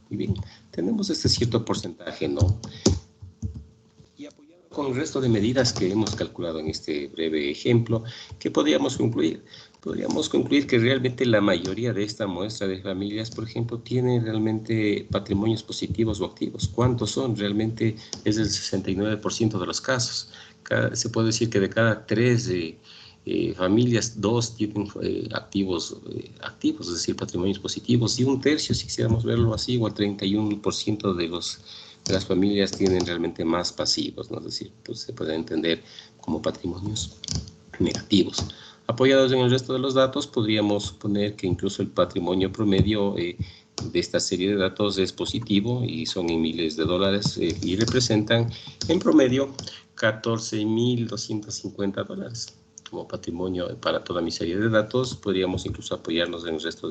S1: Muy bien, tenemos este cierto porcentaje, ¿no? Y apoyado con el resto de medidas que hemos calculado en este breve ejemplo, ¿qué podríamos concluir? Podríamos concluir que realmente la mayoría de esta muestra de familias, por ejemplo, tienen realmente patrimonios positivos o activos. ¿Cuántos son? Realmente es el 69% de los casos. Se puede decir que de cada 3 familias, 2 tienen activos, es decir, patrimonios positivos, y 1/3, si quisiéramos verlo así, o el 31% de las familias tienen realmente más pasivos, ¿no? Es decir, pues se puede entender como patrimonios negativos. Apoyados en el resto de los datos, podríamos poner que incluso el patrimonio promedio de esta serie de datos es positivo y son en miles de dólares y representan en promedio $14,250 como patrimonio para toda mi serie de datos. Podríamos incluso apoyarnos en el resto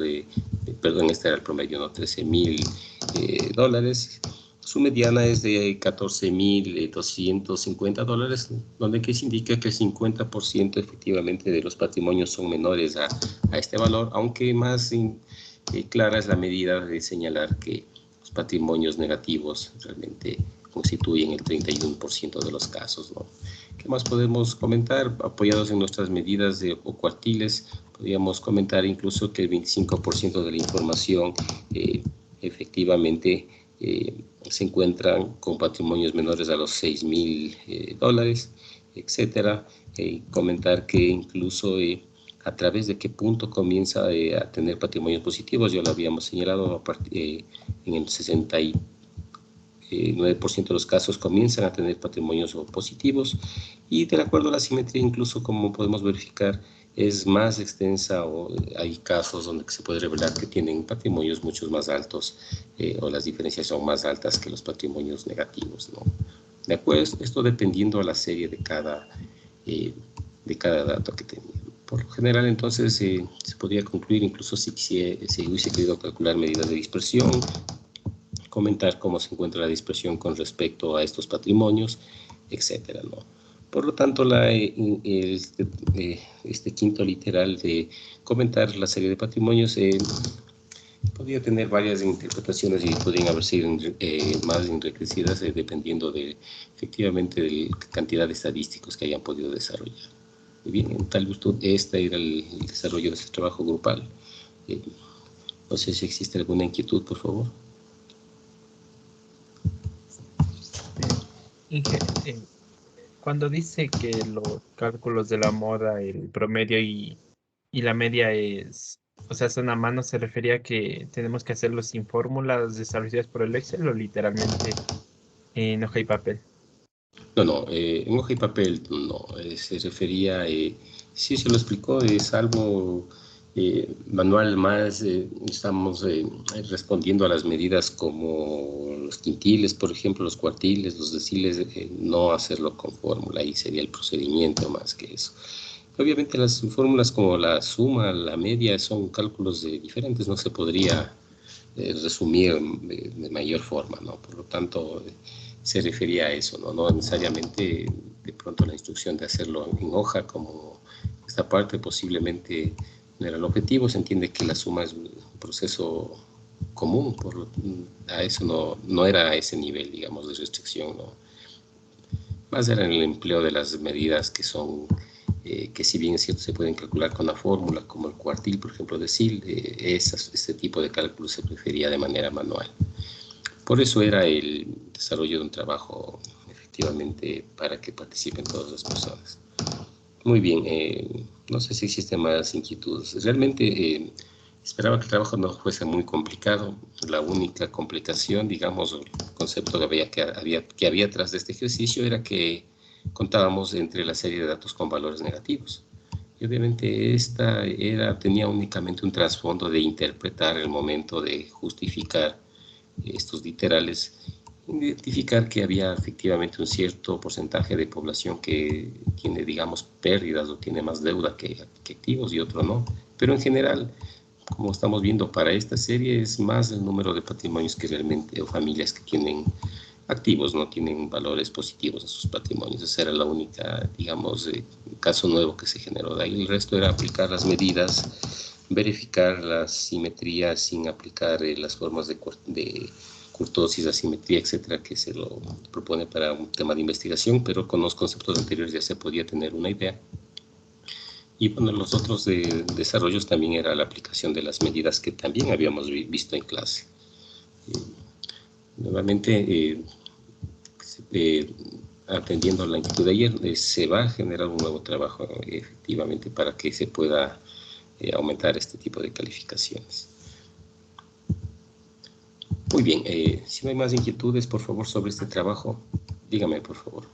S1: perdón, este era el promedio, ¿no? $13,000. Su mediana es de $14,250, donde que se indica que el 50% efectivamente de los patrimonios son menores a este valor, aunque más clara es la medida de señalar que los patrimonios negativos realmente constituyen el 31% de los casos, ¿no? ¿Qué más podemos comentar? Apoyados en nuestras medidas o cuartiles, podríamos comentar incluso que el 25% de la información efectivamente se encuentran con patrimonios menores a los $6,000, etcétera. Comentar que incluso a través de qué punto comienza a tener patrimonios positivos, ya lo habíamos señalado, en el 69% de los casos comienzan a tener patrimonios positivos, y de acuerdo a la simetría, incluso como podemos verificar, es más extensa, o hay casos donde se puede revelar que tienen patrimonios mucho más altos o las diferencias son más altas que los patrimonios negativos, ¿no? De acuerdo, esto dependiendo a la serie de cada dato que tenía. Por lo general, entonces, se podría concluir, incluso si hubiese querido calcular medidas de dispersión, comentar cómo se encuentra la dispersión con respecto a estos patrimonios, etcétera, ¿no? Por lo tanto, este quinto literal de comentar la serie de patrimonios podría tener varias interpretaciones y podrían haber sido más enriquecidas dependiendo efectivamente de la cantidad de estadísticos que hayan podido desarrollar. Muy bien, en tal virtud, este era el desarrollo de este trabajo grupal. No sé si existe alguna inquietud, por favor.
S4: Cuando dice que los cálculos de la moda, el promedio y la media son a mano, ¿se refería a que tenemos que hacerlo sin fórmulas establecidas por el Excel o literalmente en hoja y papel?
S1: No, en hoja y papel no, se refería, sí se lo explicó, salvo manual más, estamos respondiendo a las medidas como los quintiles, por ejemplo, los cuartiles, los deciles, no hacerlo con fórmula, ahí sería el procedimiento más que eso. Obviamente las fórmulas como la suma, la media, son cálculos diferentes, no se podría resumir de mayor forma, ¿no? Por lo tanto, se refería a eso, ¿no? No necesariamente de pronto la instrucción de hacerlo en hoja, como esta parte posiblemente no era el objetivo. Se entiende que la suma es un proceso común, a eso no era a ese nivel, digamos, de restricción, ¿no? Más era en el empleo de las medidas que son, que si bien es cierto se pueden calcular con la fórmula, como el cuartil, por ejemplo, de SIL, este tipo de cálculos se prefería de manera manual. Por eso era el desarrollo de un trabajo efectivamente para que participen todas las personas. Muy bien, no sé si existen más inquietudes. Realmente esperaba que el trabajo no fuese muy complicado. La única complicación, digamos, el concepto que había atrás de este ejercicio era que contábamos entre la serie de datos con valores negativos. Y obviamente esta tenía únicamente un trasfondo de interpretar el momento de justificar estos literales, identificar que había efectivamente un cierto porcentaje de población que tiene, digamos, pérdidas o tiene más deuda que activos y otro no. Pero en general, como estamos viendo para esta serie, es más el número de patrimonios que realmente, o familias que tienen activos, no tienen valores positivos en sus patrimonios. Esa era la única, digamos, caso nuevo que se generó. De ahí el resto era aplicar las medidas, verificar las simetrías sin aplicar las formas de curtosis, asimetría, etcétera, que se lo propone para un tema de investigación, pero con los conceptos anteriores ya se podía tener una idea. Y bueno, los otros desarrollos también era la aplicación de las medidas que también habíamos visto en clase. Nuevamente, atendiendo a la inquietud de ayer, se va a generar un nuevo trabajo efectivamente para que se pueda aumentar este tipo de calificaciones. Muy bien, si no hay más inquietudes, por favor, sobre este trabajo, dígame, por favor.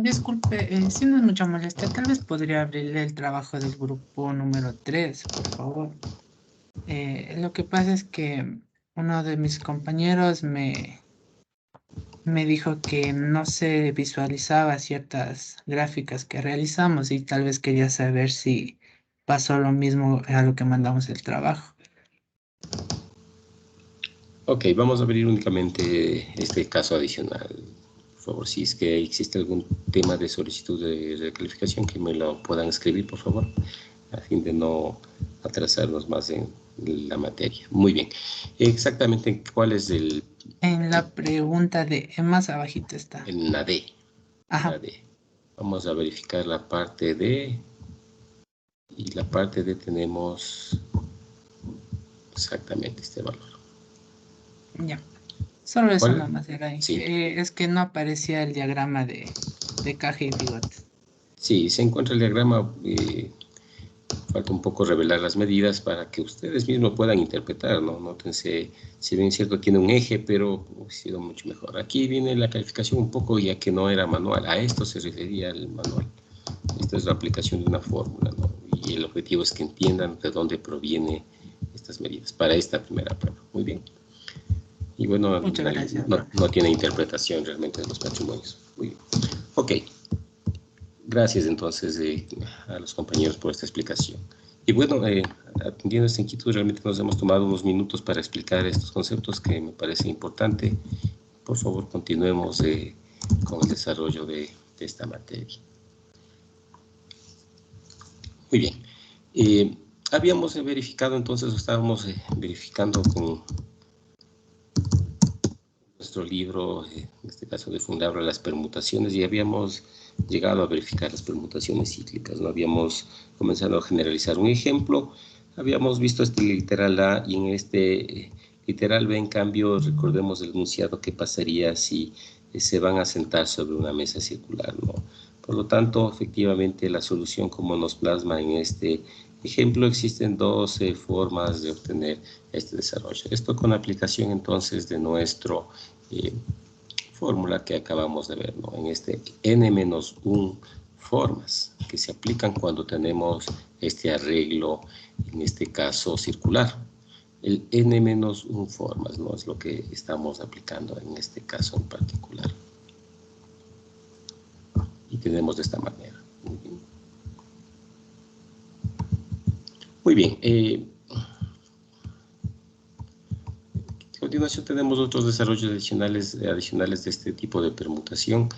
S6: Disculpe, si no es mucha molestia, tal vez podría abrirle el trabajo del grupo número 3, por favor. Lo que pasa es que uno de mis compañeros me dijo que no se visualizaba ciertas gráficas que realizamos y tal vez quería saber si pasó lo mismo a lo que mandamos el trabajo.
S1: Ok, vamos a abrir únicamente este caso adicional. Por favor, si es que existe algún tema de solicitud de recalificación, que me lo puedan escribir, por favor, a fin de no atrasarnos más en la materia. Muy bien. Exactamente, ¿cuál es el...?
S6: En la pregunta de más abajito está.
S1: En la D.
S6: Ajá.
S1: La D. Vamos a verificar la parte D. Y la parte D tenemos exactamente este valor.
S6: Ya. Solo eso nada más era ahí.
S1: Sí.
S6: Es que no aparecía el diagrama de caja y bigote.
S1: Sí, se encuentra el diagrama. Falta un poco revelar las medidas para que ustedes mismos puedan interpretar, ¿no? Nótense, si bien es cierto, tiene un eje, pero ha sido mucho mejor. Aquí viene la calificación un poco, ya que no era manual. A esto se refería el manual. Esta es la aplicación de una fórmula, ¿no? Y el objetivo es que entiendan de dónde provienen estas medidas para esta primera prueba. Muy bien. Y bueno,
S6: muchas gracias,
S1: no tiene interpretación realmente de los patrimonios. Muy bien. Ok. Gracias entonces a los compañeros por esta explicación. Y bueno, atendiendo esta inquietud, realmente nos hemos tomado unos minutos para explicar estos conceptos que me parece importante. Por favor, continuemos con el desarrollo de esta materia. Muy bien. Habíamos verificado entonces, estábamos verificando con nuestro libro, en este caso de Fundabra, las permutaciones, y habíamos llegado a verificar las permutaciones cíclicas, ¿no? Habíamos comenzado a generalizar un ejemplo, habíamos visto este literal A, y en este literal B, en cambio, recordemos el enunciado que pasaría si se van a sentar sobre una mesa circular, ¿no? Por lo tanto, efectivamente, la solución como nos plasma en este ejemplo, existen dos formas de obtener este desarrollo. Esto con aplicación entonces de nuestro fórmula que acabamos de ver, ¿no? En este n-1 formas que se aplican cuando tenemos este arreglo, en este caso circular. El n-1 formas, ¿no? Es lo que estamos aplicando en este caso en particular. Y tenemos de esta manera. Muy bien. A continuación tenemos otros desarrollos adicionales de este tipo de permutación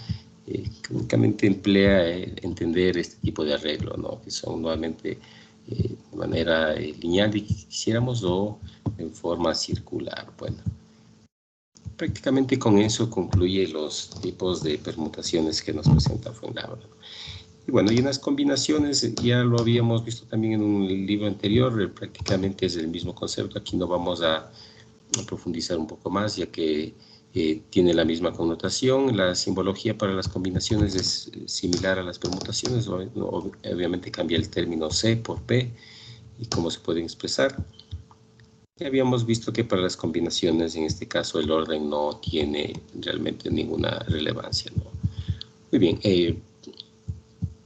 S1: que únicamente emplea entender este tipo de arreglo, ¿no? Que son nuevamente de manera lineal, y quisiéramos, o en forma circular. Bueno, prácticamente con eso concluye los tipos de permutaciones que nos presenta Fundabra. Y bueno, y unas combinaciones, ya lo habíamos visto también en un libro anterior, prácticamente es el mismo concepto. Aquí no vamos a profundizar un poco más, ya que tiene la misma connotación. La simbología para las combinaciones es similar a las permutaciones, obviamente cambia el término C por P y cómo se pueden expresar. Ya habíamos visto que para las combinaciones, en este caso, el orden no tiene realmente ninguna relevancia, ¿no? Muy bien,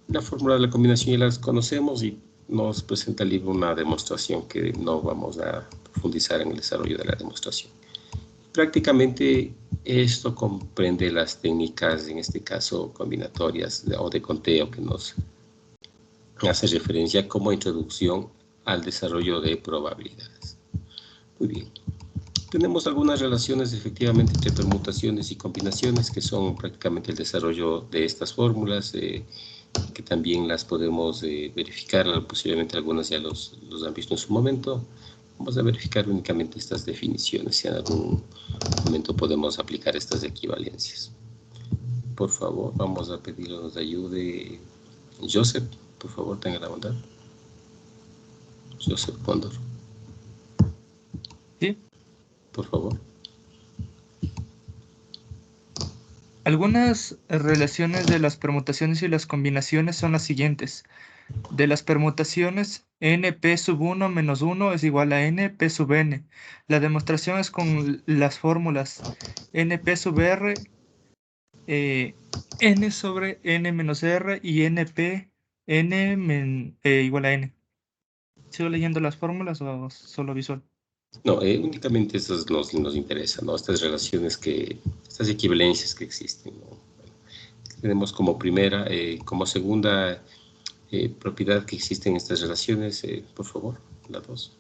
S1: la fórmula de la combinación ya las conocemos y nos presenta el libro una demostración que no vamos a profundizar en el desarrollo de la demostración. Prácticamente esto comprende las técnicas, en este caso combinatorias o de conteo, que nos hace referencia como introducción al desarrollo de probabilidades. Muy bien. Tenemos algunas relaciones efectivamente entre permutaciones y combinaciones que son prácticamente el desarrollo de estas fórmulas, que también las podemos verificar, posiblemente algunas ya los han visto en su momento. Vamos a verificar únicamente estas definiciones, si en algún momento podemos aplicar estas equivalencias. Por favor, vamos a pedirle que nos ayude Joseph, por favor, tenga la bondad. Joseph Cóndor.
S5: Sí.
S1: Por favor.
S5: Algunas relaciones de las permutaciones y las combinaciones son las siguientes. De las permutaciones, np sub 1 menos 1 es igual a np sub n. La demostración es con las fórmulas np sub r, n sobre n menos r y np n igual a n. ¿Sigo leyendo las fórmulas o solo visual?
S1: No, únicamente estas nos interesan, ¿no? Estas relaciones estas equivalencias que existen, ¿no? Tenemos como primera, como segunda propiedad que existen estas relaciones, por favor, la 2.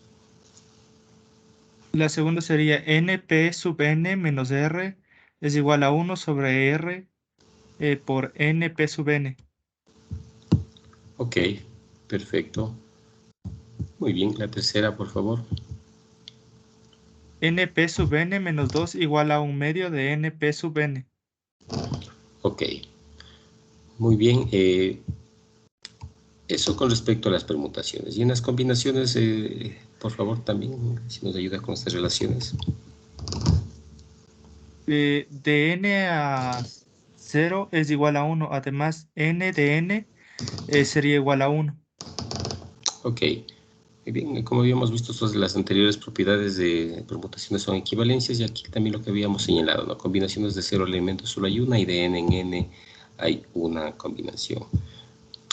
S5: La segunda sería np sub n menos r es igual a 1 sobre r por np sub n.
S1: Ok, perfecto. Muy bien, la tercera, por favor.
S5: np sub n menos 2 igual a 1 medio de np sub n.
S1: Ok, muy bien. Eso con respecto a las permutaciones. Y en las combinaciones, por favor, también, si nos ayuda con estas relaciones.
S5: De n a 0 es igual a 1. Además, n de n sería igual a 1.
S1: Ok. Muy bien, como habíamos visto, las anteriores propiedades de permutaciones son equivalencias, y aquí también lo que habíamos señalado, ¿no? Combinaciones de 0 elementos solo hay una, y de n en n hay una combinación.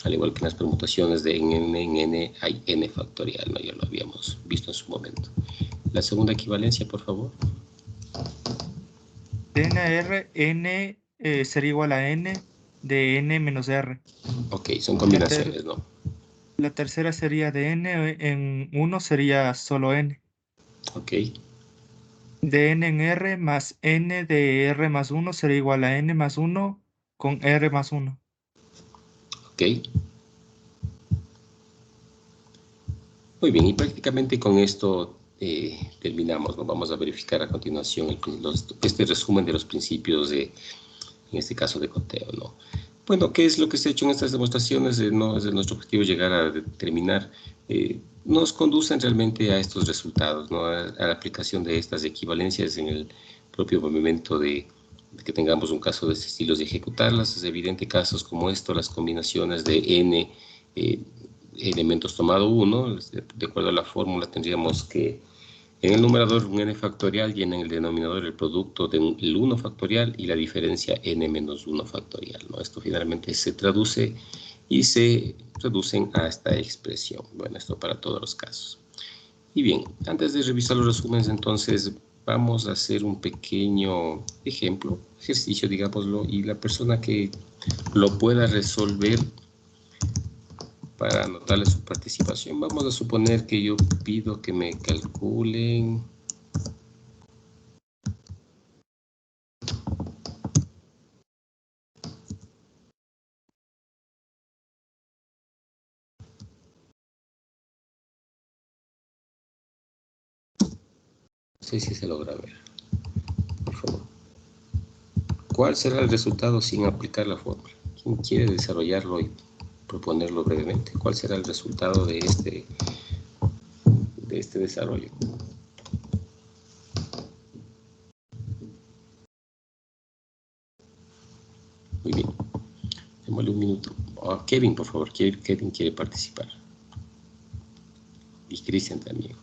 S1: Al igual que en las permutaciones de n en n hay n factorial, ¿no? Ya lo habíamos visto en su momento. La segunda equivalencia, por favor.
S5: De n a r, n sería igual a n de n menos r.
S1: Ok, son combinaciones, ¿no?
S5: La tercera sería de n en 1 sería solo n.
S1: Ok.
S5: De n en r más n de r más 1 sería igual a n más 1 con r más 1.
S1: Ok. Muy bien, y prácticamente con esto terminamos, ¿no? Vamos a verificar a continuación este resumen de los principios en este caso de conteo, ¿no? Bueno, ¿qué es lo que se ha hecho en estas demostraciones? No es de nuestro objetivo llegar a determinar, nos conducen realmente a estos resultados, ¿no? A la aplicación de estas equivalencias en el propio momento de que tengamos un caso de este estilo, de ejecutarlas. Es evidente casos como esto, las combinaciones de n elementos tomado 1, de acuerdo a la fórmula tendríamos que en el numerador un n factorial y en el denominador el producto del 1 factorial y la diferencia n menos 1 factorial, ¿no? Esto finalmente se traduce y se reducen a esta expresión. Bueno, esto para todos los casos. Y bien, antes de revisar los resúmenes, entonces vamos a hacer un pequeño ejercicio, digámoslo, y la persona que lo pueda resolver, para anotarle su participación, vamos a suponer que yo pido que me calculen no sé si se logra ver, por favor. ¿Cuál será el resultado sin aplicar la fórmula? ¿Quién quiere desarrollarlo y proponerlo brevemente? ¿Cuál será el resultado de este desarrollo? Muy bien. Démosle un minuto. Kevin, por favor. Kevin quiere participar. Y Cristian también.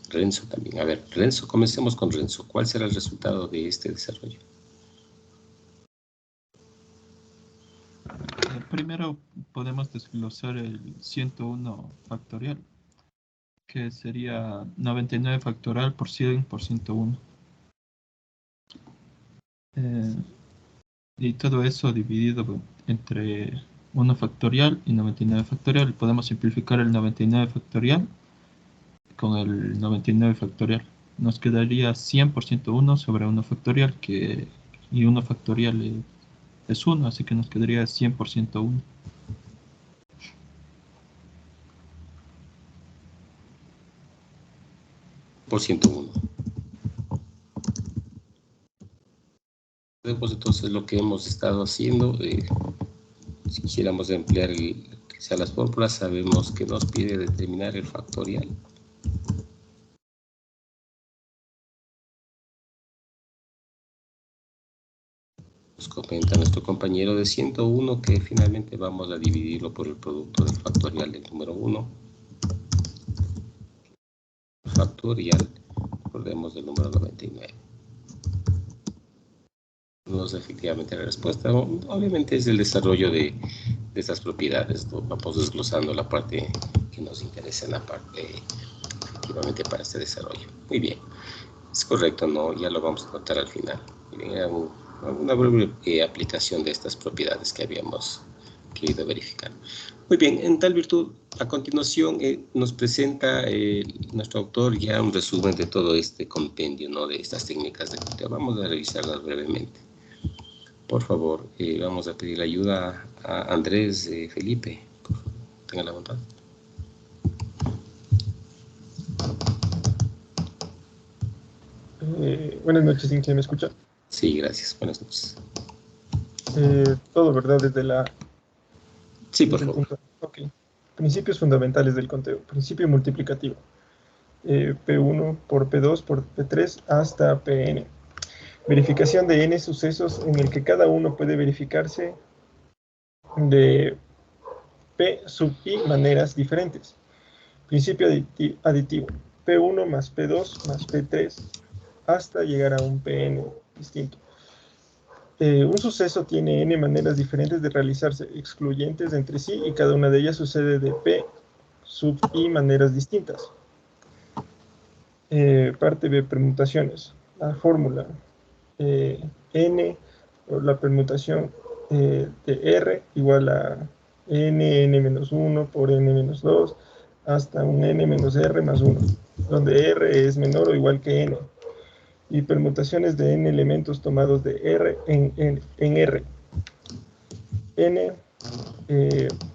S1: Renzo también. A ver, Renzo, comencemos con Renzo. ¿Cuál será el resultado de este desarrollo?
S2: Primero podemos desglosar el 101 factorial, que sería 99 factorial por 100 por 101. Y todo eso dividido entre 1 factorial y 99 factorial. Podemos simplificar el 99 factorial con el 99 factorial. nos quedaría 100% 1 sobre 1 factorial, y 1 factorial es 1, así que nos quedaría 100% 1.
S1: Por 101. Pues entonces lo que hemos estado haciendo, si quisiéramos emplear quizá las fórmulas, sabemos que nos pide determinar el factorial. Nos comenta nuestro compañero de 101 que finalmente vamos a dividirlo por el producto del factorial del número 1. Factorial, recordemos, del número 99. Tenemos efectivamente la respuesta. Obviamente es el desarrollo de estas propiedades, ¿no? Vamos desglosando la parte que nos interesa en la parte efectivamente para este desarrollo. Muy bien, es correcto, ¿no? Ya lo vamos a notar al final. Miren, era una breve aplicación de estas propiedades que habíamos querido verificar. Muy bien, en tal virtud, a continuación nos presenta nuestro autor ya un resumen de todo este compendio, ¿no? De estas técnicas de conteo. Vamos a revisarlas brevemente. Por favor, vamos a pedir ayuda a Andrés Felipe. Por favor, tengan la bondad.
S7: Buenas noches, ¿sí me escucha?
S1: Sí, gracias. Buenas noches.
S7: Todo, ¿verdad? Desde la...
S1: Sí, por favor.
S7: Ok. Principios fundamentales del conteo. Principio multiplicativo. P1 por P2 por P3 hasta Pn. Verificación de n sucesos en el que cada uno puede verificarse de P sub i maneras diferentes. Principio aditivo. P1 más P2 más P3 hasta llegar a un Pn distinto. Un suceso tiene n maneras diferentes de realizarse, excluyentes entre sí, y cada una de ellas sucede de P sub i maneras distintas. Parte B, permutaciones. La fórmula n, o la permutación de R igual a n-1 por n-2 hasta un n menos R más 1, donde R es menor o igual que n. Y permutaciones de n elementos tomados de R en R. N,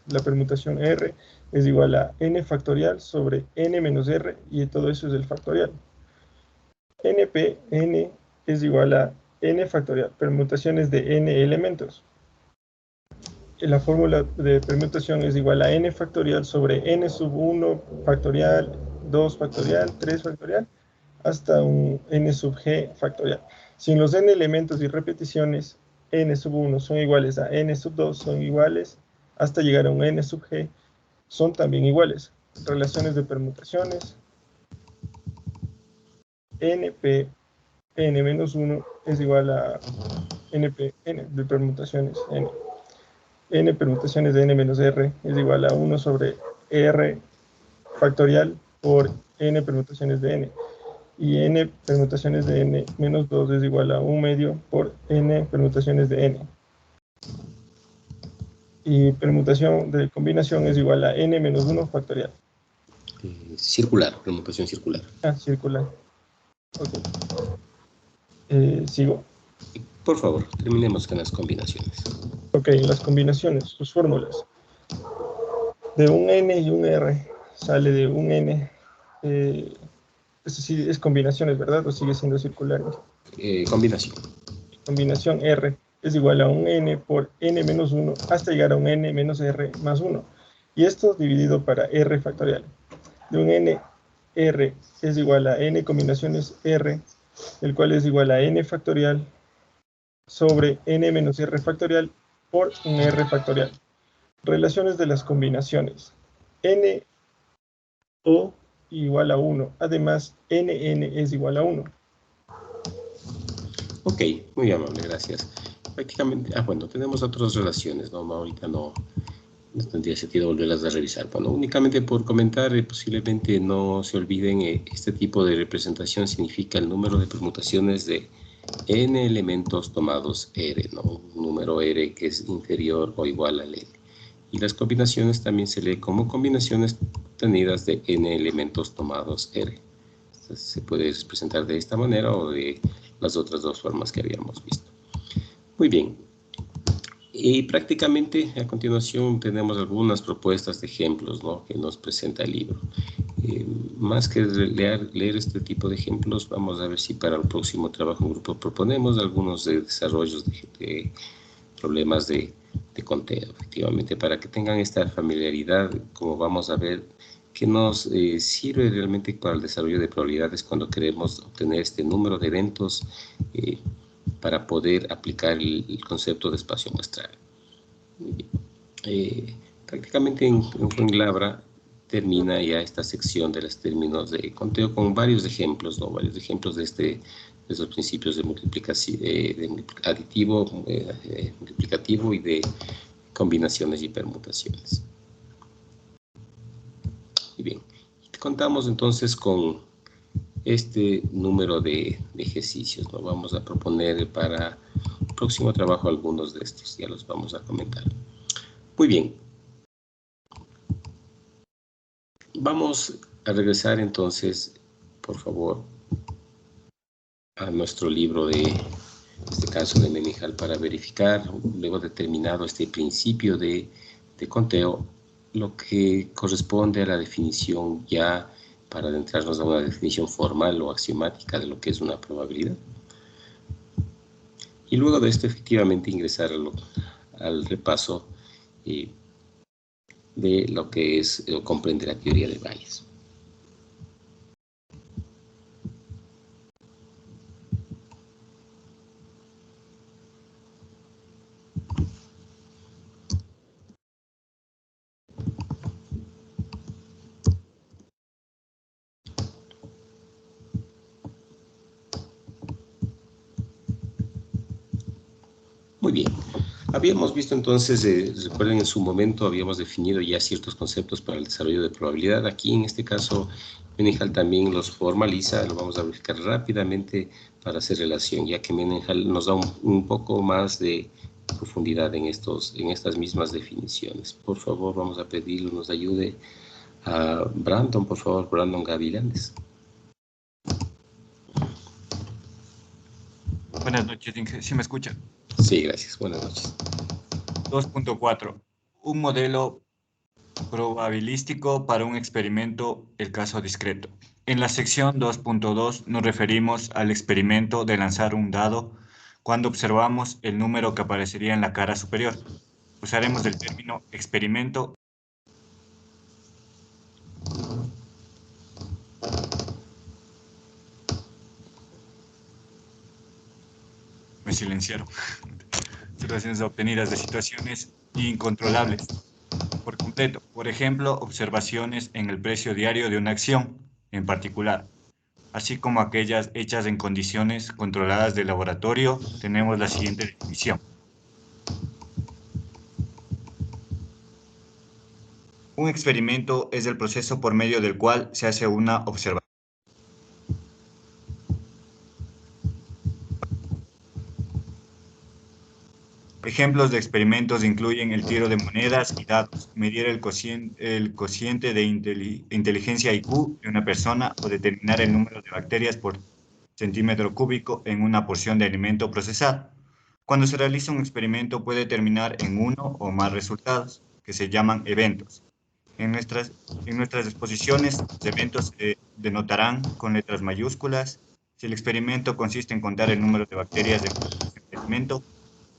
S7: la permutación R es igual a n factorial sobre n menos R, y todo eso es el factorial. NP, n es igual a n factorial, permutaciones de n elementos. La fórmula de permutación es igual a n factorial sobre n sub 1 factorial, 2 factorial, 3 factorial, hasta un n sub g factorial. Si los n elementos y repeticiones n sub 1 son iguales a n sub 2, son iguales hasta llegar a un n sub g, son también iguales. Relaciones de permutaciones. np n menos 1 es igual a np n de permutaciones n. N permutaciones de n menos r es igual a 1 sobre r factorial por n permutaciones de n. Y n permutaciones de n menos 2 es igual a 1 medio por n permutaciones de n. Y permutación de combinación es igual a n menos 1 factorial.
S1: Circular, permutación circular.
S7: Circular. Ok. Sigo.
S1: Por favor, terminemos con las combinaciones.
S7: Ok, las combinaciones, sus fórmulas. De un n y un r sale de un n. Eso sí es combinaciones, ¿verdad? ¿O sigue siendo circular?
S1: Combinación.
S7: Combinación R es igual a un n por n menos 1 hasta llegar a un n menos r más 1. Y esto dividido para r factorial. De un n, r es igual a n combinaciones r, el cual es igual a n factorial sobre n menos r factorial por un r factorial. Relaciones de las combinaciones. N o igual a 1. Además, nn es igual a 1.
S1: Ok, muy amable, gracias. Prácticamente, bueno, tenemos otras relaciones, ¿no? Ahorita no tendría sentido volverlas a revisar. Bueno, únicamente por comentar, posiblemente no se olviden, este tipo de representación significa el número de permutaciones de n elementos tomados R, ¿no? Un número R que es inferior o igual al N. Y las combinaciones también se lee como combinaciones obtenidas de n elementos tomados R. Se puede presentar de esta manera o de las otras dos formas que habíamos visto. Muy bien. Y prácticamente a continuación tenemos algunas propuestas de ejemplos, ¿no?, que nos presenta el libro. Más que leer este tipo de ejemplos, vamos a ver si para el próximo trabajo en grupo proponemos algunos desarrollos de problemas de conteo, efectivamente, para que tengan esta familiaridad, como vamos a ver, que nos sirve realmente para el desarrollo de probabilidades cuando queremos obtener este número de eventos para poder aplicar el concepto de espacio muestral. Prácticamente en Fuenlabra termina ya esta sección de los términos de conteo con varios ejemplos, ¿no? Varios ejemplos de esos principios de multiplicación, aditivo, multiplicativo y de combinaciones y permutaciones. Muy bien, contamos entonces con este número de ejercicios, ¿no? Vamos a proponer para el próximo trabajo algunos de estos, ya los vamos a comentar. Muy bien. Vamos a regresar entonces, por favor, a nuestro libro en este caso de Meningel, para verificar, luego determinado este principio de conteo, lo que corresponde a la definición ya para adentrarnos a una definición formal o axiomática de lo que es una probabilidad. Y luego de esto, efectivamente, ingresar al repaso de lo que es o comprende la teoría de Bayes. Muy bien. Habíamos visto entonces, recuerden, en su momento habíamos definido ya ciertos conceptos para el desarrollo de probabilidad. Aquí en este caso Meningel también los formaliza, lo vamos a verificar rápidamente para hacer relación, ya que Meningel nos da un poco más de profundidad en estas mismas definiciones. Por favor, vamos a pedirle nos ayude a Brandon, por favor, Brandon Gavilanes.
S8: Buenas noches, Inge. ¿Sí me escucha?
S1: Sí, gracias. Buenas noches.
S8: 2.4. Un modelo probabilístico para un experimento, el caso discreto. En la sección 2.2 nos referimos al experimento de lanzar un dado cuando observamos el número que aparecería en la cara superior. Usaremos el término experimento. Me silenciaron. Situaciones obtenidas de situaciones incontrolables por completo. Por ejemplo, observaciones en el precio diario de una acción en particular, así como aquellas hechas en condiciones controladas de laboratorio. Tenemos la siguiente definición. Un experimento es el proceso por medio del cual se hace una observación. Ejemplos de experimentos incluyen el tiro de monedas y dados, medir el cociente de inteligencia IQ de una persona o determinar el número de bacterias por centímetro cúbico en una porción de alimento procesado. Cuando se realiza un experimento puede terminar en uno o más resultados, que se llaman eventos. En nuestras exposiciones, los eventos se denotarán con letras mayúsculas. Si el experimento consiste en contar el número de bacterias del alimento,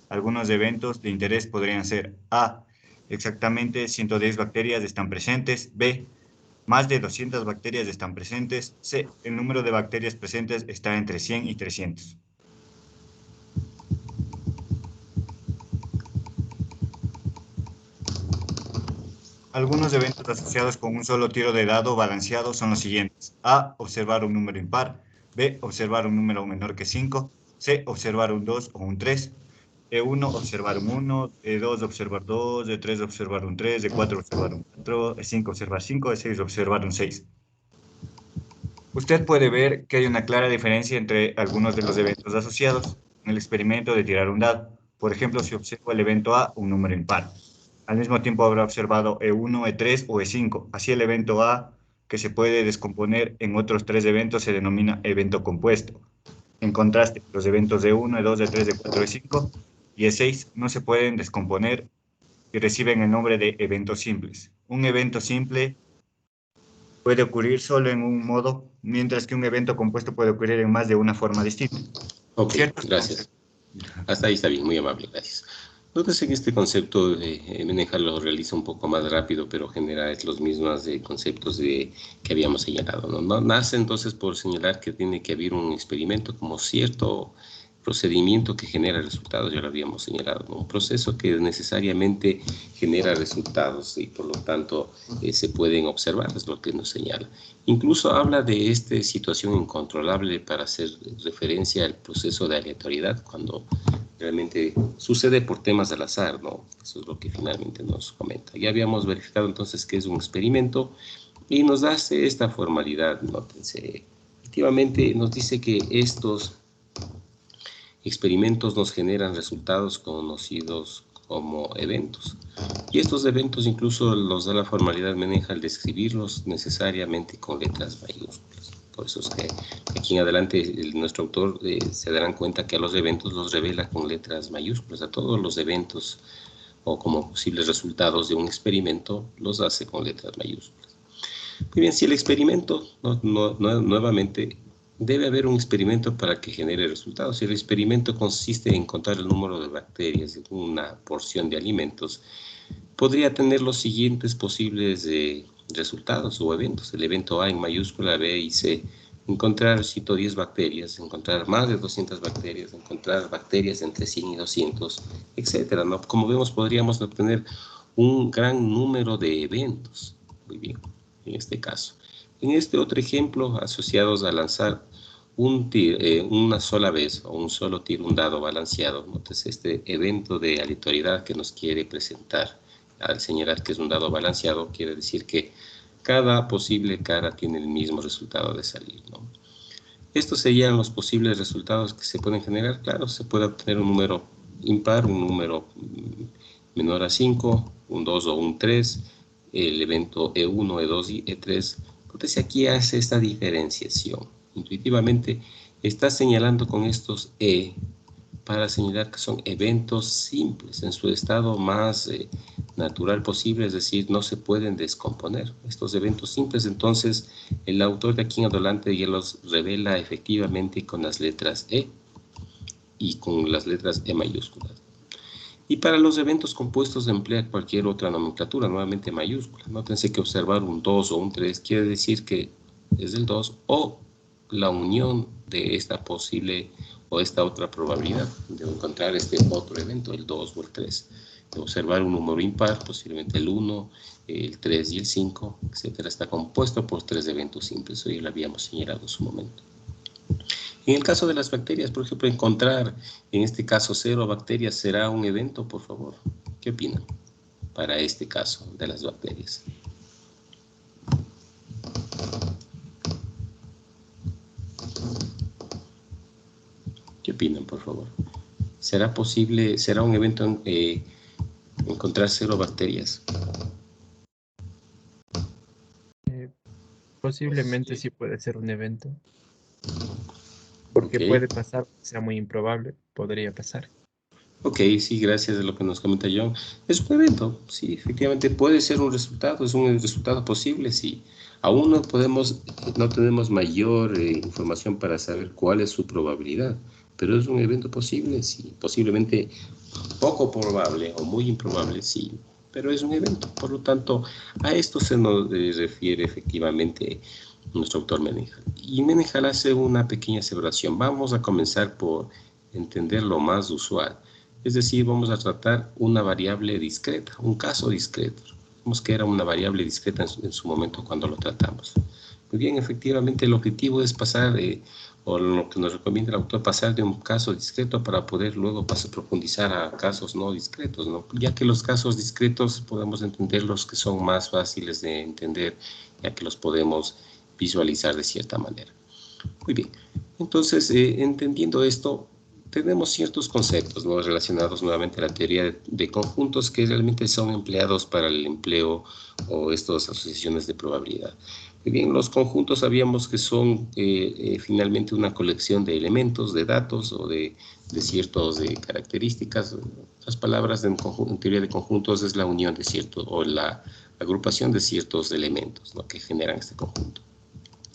S8: algunos eventos de interés podrían ser: A, exactamente 110 bacterias están presentes; B, más de 200 bacterias están presentes; C, el número de bacterias presentes está entre 100 y 300. Algunos eventos asociados con un solo tiro de dado balanceado son los siguientes: A, observar un número impar; B, observar un número menor que 5; C, observar un 2 o un 3; E1, observar un 1, E2, observar 2, E3, observar un 3, E4, observar un 4, E5, observar 5, E6, observar un 6. Usted puede ver que hay una clara diferencia entre algunos de los eventos asociados en el experimento de tirar un dado. Por ejemplo, si observo el evento A, un número impar, al mismo tiempo habrá observado E1, E3 o E5. Así el evento A que se puede descomponer en otros 3 eventos se denomina evento compuesto. En contraste, los eventos de 1, de 2, de 3, de 4, de 5 y de 6 no se pueden descomponer y reciben el nombre de eventos simples. Un evento simple puede ocurrir solo en un modo, mientras que un evento compuesto puede ocurrir en más de una forma distinta.
S1: Ok, gracias. Hasta ahí está bien, muy amable, gracias. Nótese que este concepto de Menehal lo realiza un poco más rápido, pero genera los mismos conceptos que habíamos señalado, ¿no? Nace entonces por señalar que tiene que haber un experimento como cierto procedimiento que genera resultados, ya lo habíamos señalado, ¿no? Un proceso que necesariamente genera resultados y por lo tanto se pueden observar, es lo que nos señala. Incluso habla de esta situación incontrolable para hacer referencia al proceso de aleatoriedad cuando realmente sucede por temas del azar, ¿no? Eso es lo que finalmente nos comenta. Ya habíamos verificado entonces que es un experimento y nos hace esta formalidad, nótense. Efectivamente nos dice que estos experimentos nos generan resultados conocidos como eventos. Y estos eventos incluso los da la formalidad Menehal de escribirlos necesariamente con letras mayúsculas. Por eso es que aquí en adelante nuestro autor se darán cuenta que a los eventos los revela con letras mayúsculas. A todos los eventos o como posibles resultados de un experimento los hace con letras mayúsculas. Muy bien, si el experimento, nuevamente, debe haber un experimento para que genere resultados. Si el experimento consiste en contar el número de bacterias de una porción de alimentos, podría tener los siguientes posibles resultados o eventos. El evento A en mayúscula, B y C. Encontrar 110 bacterias, encontrar más de 200 bacterias, encontrar bacterias entre 100 y 200, etcétera, ¿no? Como vemos, podríamos obtener un gran número de eventos. Muy bien, en este caso. En este otro ejemplo, asociados a lanzar una sola vez o un solo tiro, un dado balanceado. Entonces, este evento de aleatoriedad que nos quiere presentar al señalar que es un dado balanceado, quiere decir que cada posible cara tiene el mismo resultado de salir, ¿no? Estos serían los posibles resultados que se pueden generar. Claro, se puede obtener un número impar, un número menor a 5, un 2 o un 3, el evento E1, E2 y E3. Entonces aquí hace esta diferenciación. Intuitivamente está señalando con estos E para señalar que son eventos simples en su estado más natural posible, es decir, no se pueden descomponer. Estos eventos simples, entonces, el autor de aquí en adelante ya los revela efectivamente con las letras E y con las letras E mayúsculas. Y para los eventos compuestos emplea cualquier otra nomenclatura, nuevamente mayúscula. Nótense que observar un 2 o un 3 quiere decir que es el 2 o la unión de esta posible o esta otra probabilidad de encontrar este otro evento, el 2 o el 3. De observar un número impar, posiblemente el 1, el 3 y el 5, etcétera, está compuesto por 3 eventos simples. Hoy lo habíamos señalado en su momento. En el caso de las bacterias, por ejemplo, encontrar en este caso 0 bacterias será un evento, por favor. ¿Qué opinan para este caso de las bacterias? ¿Qué opinan, por favor? ¿Será posible, será un evento encontrar 0 bacterias?
S4: Posiblemente sí puede ser un evento. Porque puede pasar, sea muy improbable, podría pasar.
S1: Ok, sí, gracias a lo que nos comenta John. Es un evento, sí, efectivamente puede ser un resultado, es un resultado posible, sí. Aún no tenemos mayor información para saber cuál es su probabilidad, pero es un evento posible, sí. Posiblemente poco probable o muy improbable, sí, pero es un evento. Por lo tanto, a esto se nos refiere efectivamente nuestro autor Menehal. Y Menehal hace una pequeña aseveración. Vamos a comenzar por entender lo más usual. Es decir, vamos a tratar una variable discreta, un caso discreto. Vemos que era una variable discreta en su momento cuando lo tratamos. Muy bien, efectivamente el objetivo es pasar, o lo que nos recomienda el autor, pasar de un caso discreto para poder luego profundizar a casos no discretos, ¿no? Ya que los casos discretos podemos entender los que son más fáciles de entender, ya que los podemos visualizar de cierta manera. Muy bien, entonces entendiendo esto, tenemos ciertos conceptos, ¿no?, relacionados nuevamente a la teoría de conjuntos que realmente son empleados para el empleo o estas asociaciones de probabilidad. Muy bien, los conjuntos sabíamos que son finalmente una colección de elementos, de datos o de ciertas características. Las palabras en teoría de conjuntos es la unión de ciertos, o la agrupación de ciertos elementos, ¿no?, que generan este conjunto.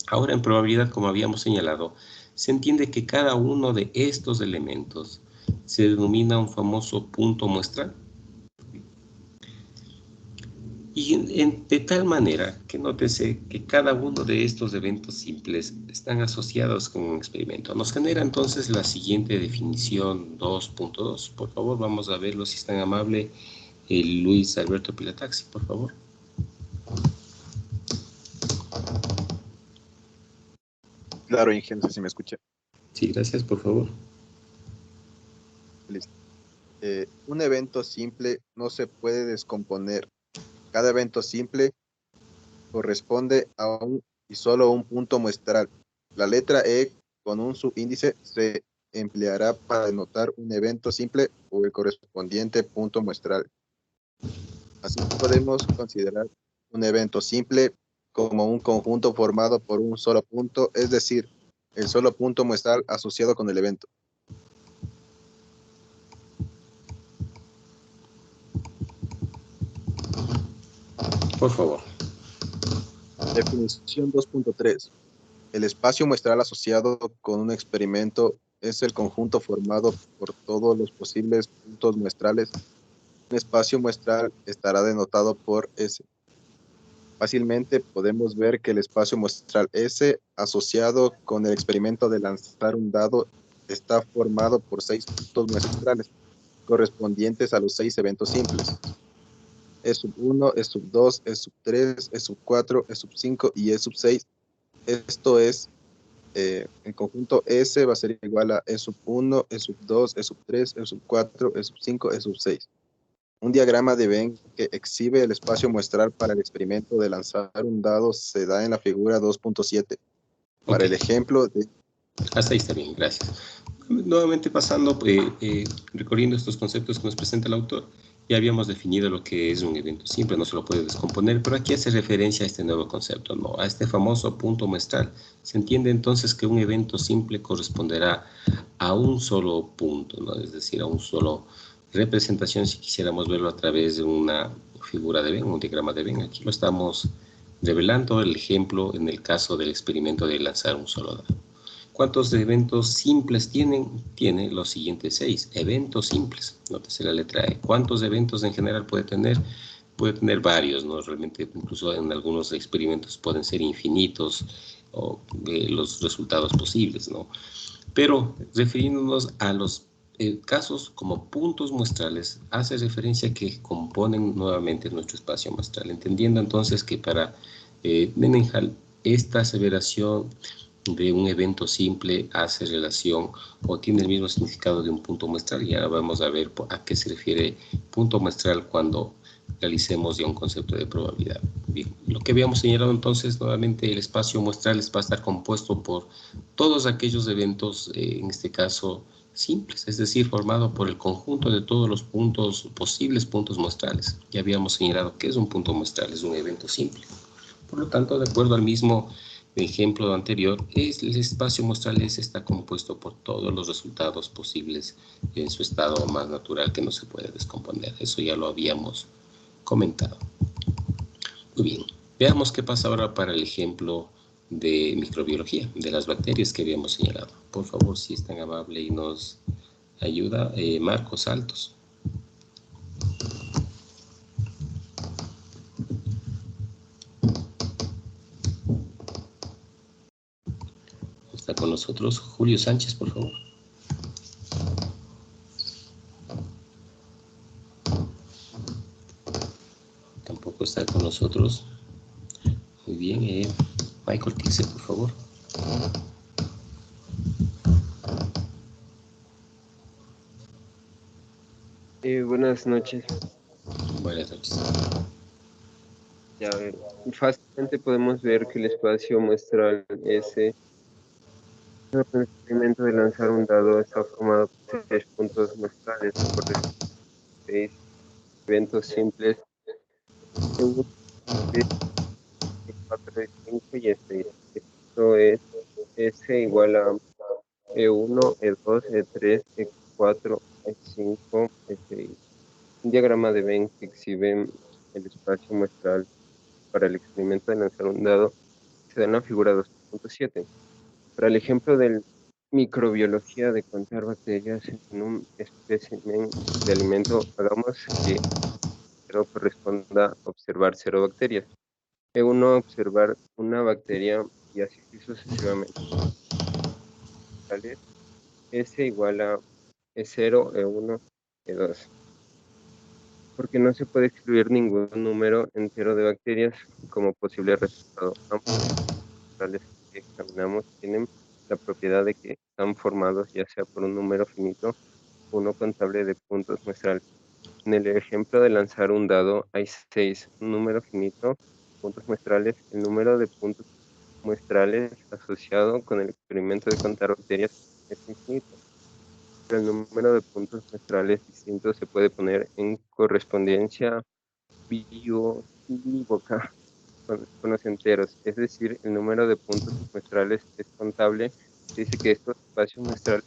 S1: Ahora, en probabilidad, como habíamos señalado, se entiende que cada uno de estos elementos se denomina un famoso punto muestral. Y de tal manera que nótese que cada uno de estos eventos simples están asociados con un experimento. Nos genera entonces la siguiente definición 2.2. Por favor, vamos a verlo si es tan amable Luis Alberto Pilataxi, por favor.
S9: Claro, Inge, si me escucha.
S1: Sí, gracias, por favor.
S9: Listo. Un evento simple no se puede descomponer. Cada evento simple corresponde a un y solo un punto muestral. La letra E con un subíndice se empleará para denotar un evento simple o el correspondiente punto muestral. Así podemos considerar un evento simple como un conjunto formado por un solo punto, es decir, el solo punto muestral asociado con el evento.
S1: Por favor.
S9: Definición 2.3. El espacio muestral asociado con un experimento es el conjunto formado por todos los posibles puntos muestrales. Un espacio muestral estará denotado por S. Fácilmente podemos ver que el espacio muestral S asociado con el experimento de lanzar un dado está formado por 6 puntos muestrales correspondientes a los 6 eventos simples. E1, E2, E3, E4, E5 y E6. Esto es, el conjunto S va a ser igual a E1, E2, E3, E4, E5, E6. Un diagrama de Venn que exhibe el espacio muestral para el experimento de lanzar un dado se da en la figura 2.7. Para el ejemplo de...
S1: Hasta ahí está bien, gracias. Nuevamente pasando, recorriendo estos conceptos que nos presenta el autor, ya habíamos definido lo que es un evento simple, no se lo puede descomponer, pero aquí hace referencia a este nuevo concepto, ¿no?, a este famoso punto muestral. Se entiende entonces que un evento simple corresponderá a un solo punto, ¿no?, es decir, a un solo representación, si quisiéramos verlo a través de una figura de Venn, un diagrama de Venn. Aquí lo estamos revelando el ejemplo en el caso del experimento de lanzar un solo dado. ¿Cuántos eventos simples tienen? Tiene los siguientes 6 eventos simples. Nótese la letra E. ¿Cuántos eventos en general puede tener? Puede tener varios, ¿no? Realmente, incluso en algunos experimentos pueden ser infinitos o los resultados posibles, ¿no? Pero refiriéndonos a los casos como puntos muestrales, hace referencia a que componen nuevamente nuestro espacio muestral, entendiendo entonces que para Mendenhall esta aseveración de un evento simple hace relación o tiene el mismo significado de un punto muestral, y ahora vamos a ver a qué se refiere punto muestral cuando realicemos ya un concepto de probabilidad. Bien, lo que habíamos señalado entonces, nuevamente el espacio muestral va a estar compuesto por todos aquellos eventos, en este caso simples, es decir, formado por el conjunto de todos los puntos, posibles puntos muestrales. Ya habíamos señalado que es un punto muestral, es un evento simple. Por lo tanto, de acuerdo al mismo ejemplo anterior, el espacio muestral está compuesto por todos los resultados posibles en su estado más natural que no se puede descomponer. Eso ya lo habíamos comentado. Muy bien, veamos qué pasa ahora para el ejemplo de microbiología, de las bacterias que habíamos señalado. Por favor, si es tan amable y nos ayuda, Marcos Altos. Está con nosotros Julio Sánchez, por favor. Tampoco está con nosotros. Muy bien, Michael Tixe, por favor.
S10: Buenas noches.
S1: Buenas noches.
S10: Ya, fácilmente podemos ver que el espacio muestral S, el experimento de lanzar un dado, está formado por 6 puntos muestrales, por 6 eventos simples. 4, E5 y E6. Esto es S igual a E1, E2, E3, E4, E5, E6. Un diagrama de Venn que exhibe el espacio muestral para el experimento de lanzar un dado se da en la figura 2.7. Para el ejemplo de microbiología de contar bacterias en un espécimen de alimento, hagamos que 0 corresponda a observar 0 bacterias. E1 observar una bacteria y así sucesivamente. S igual a E0, E1, E2. Porque no se puede excluir ningún número entero de bacterias como posible resultado. Ambos muestrales que examinamos tienen la propiedad de que están formados ya sea por un número finito o uno contable de puntos muestrales. En el ejemplo de lanzar un dado hay 6, un número finito, puntos muestrales, el número de puntos muestrales asociado con el experimento de contar bacterias es infinito. El número de puntos muestrales distintos se puede poner en correspondencia biunívoca con los enteros, es decir, el número de puntos muestrales es contable, se dice que estos espacios muestrales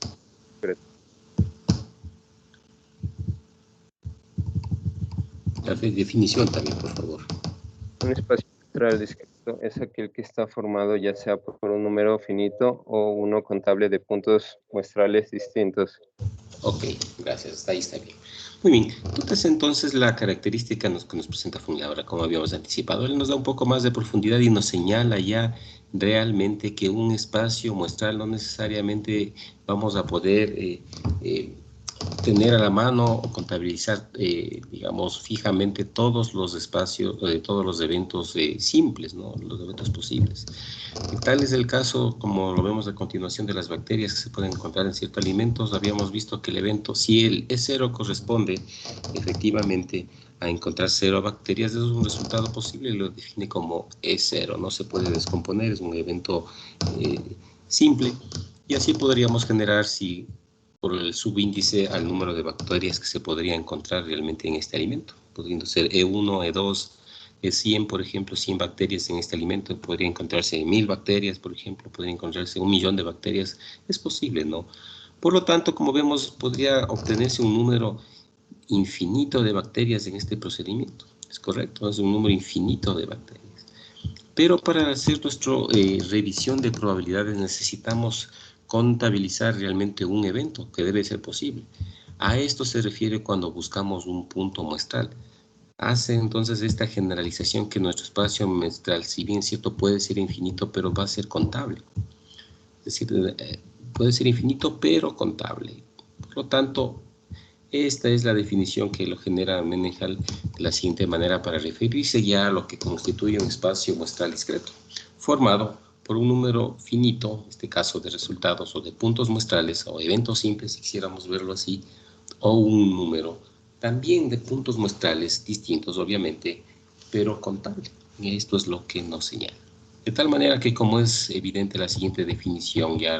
S1: La definición también, por favor.
S10: un espacio muestral discreto es aquel que está formado ya sea por un número finito o uno contable de puntos muestrales distintos.
S1: Ok, gracias, hasta ahí está bien. Muy bien, entonces la característica que nos presenta Fuenlabra, como habíamos anticipado, él nos da un poco más de profundidad y nos señala ya realmente que un espacio muestral no necesariamente vamos a poder tener a la mano o contabilizar, digamos, fijamente todos los espacios, todos los eventos simples, ¿no? Los eventos posibles. Y tal es el caso, como lo vemos a continuación, de las bacterias que se pueden encontrar en ciertos alimentos. Habíamos visto que el evento, si el E0 corresponde efectivamente a encontrar 0 bacterias, eso es un resultado posible y lo define como E0. No se puede descomponer, es un evento simple. Y así podríamos generar, si por el subíndice al número de bacterias que se podría encontrar realmente en este alimento, pudiendo ser E1, E2, E100, por ejemplo, 100 bacterias en este alimento, podría encontrarse 1000 bacterias, por ejemplo, podría encontrarse 1.000.000 de bacterias, es posible, ¿no? Por lo tanto, como vemos, podría obtenerse un número infinito de bacterias en este procedimiento, es correcto, es un número infinito de bacterias. Pero para hacer nuestra revisión de probabilidades necesitamos contabilizar realmente un evento, que debe ser posible. A esto se refiere cuando buscamos un punto muestral. Hace entonces esta generalización que nuestro espacio muestral, si bien cierto, puede ser infinito, pero va a ser contable. Es decir, puede ser infinito, pero contable. Por lo tanto, esta es la definición que lo genera Mendenhall de la siguiente manera para referirse ya a lo que constituye un espacio muestral discreto, formado por un número finito, en este caso de resultados o de puntos muestrales o eventos simples, si quisiéramos verlo así, o un número también de puntos muestrales distintos, obviamente, pero contable. Y esto es lo que nos señala. De tal manera que, como es evidente la siguiente definición, ya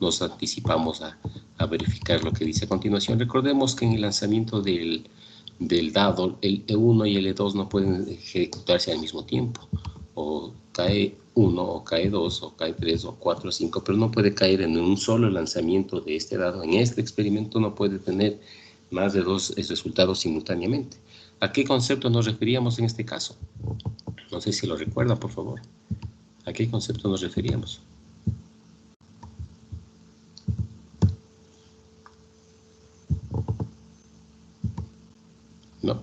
S1: nos anticipamos a verificar lo que dice a continuación. Recordemos que en el lanzamiento del dado, el E1 y el E2 no pueden ejecutarse al mismo tiempo. O cae 1, o cae 2, o cae 3, o 4, o 5, pero no puede caer en un solo lanzamiento de este dado. En este experimento no puede tener más de 2 resultados simultáneamente. ¿A qué concepto nos referíamos en este caso? No sé si lo recuerdan, por favor. ¿A qué concepto nos referíamos? No.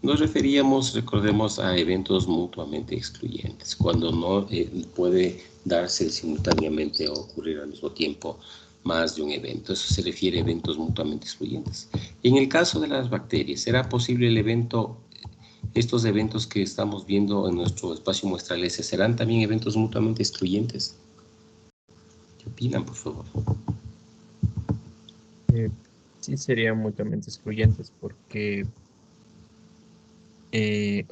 S1: Nos referíamos, recordemos, a eventos mutuamente excluyentes, cuando no puede darse simultáneamente o ocurrir al mismo tiempo más de un evento. Eso se refiere a eventos mutuamente excluyentes. En el caso de las bacterias, ¿será posible el evento, estos eventos que estamos viendo en nuestro espacio muestral S, serán también eventos mutuamente excluyentes? ¿Qué opinan, por favor?
S4: Sí, serían mutuamente excluyentes porque,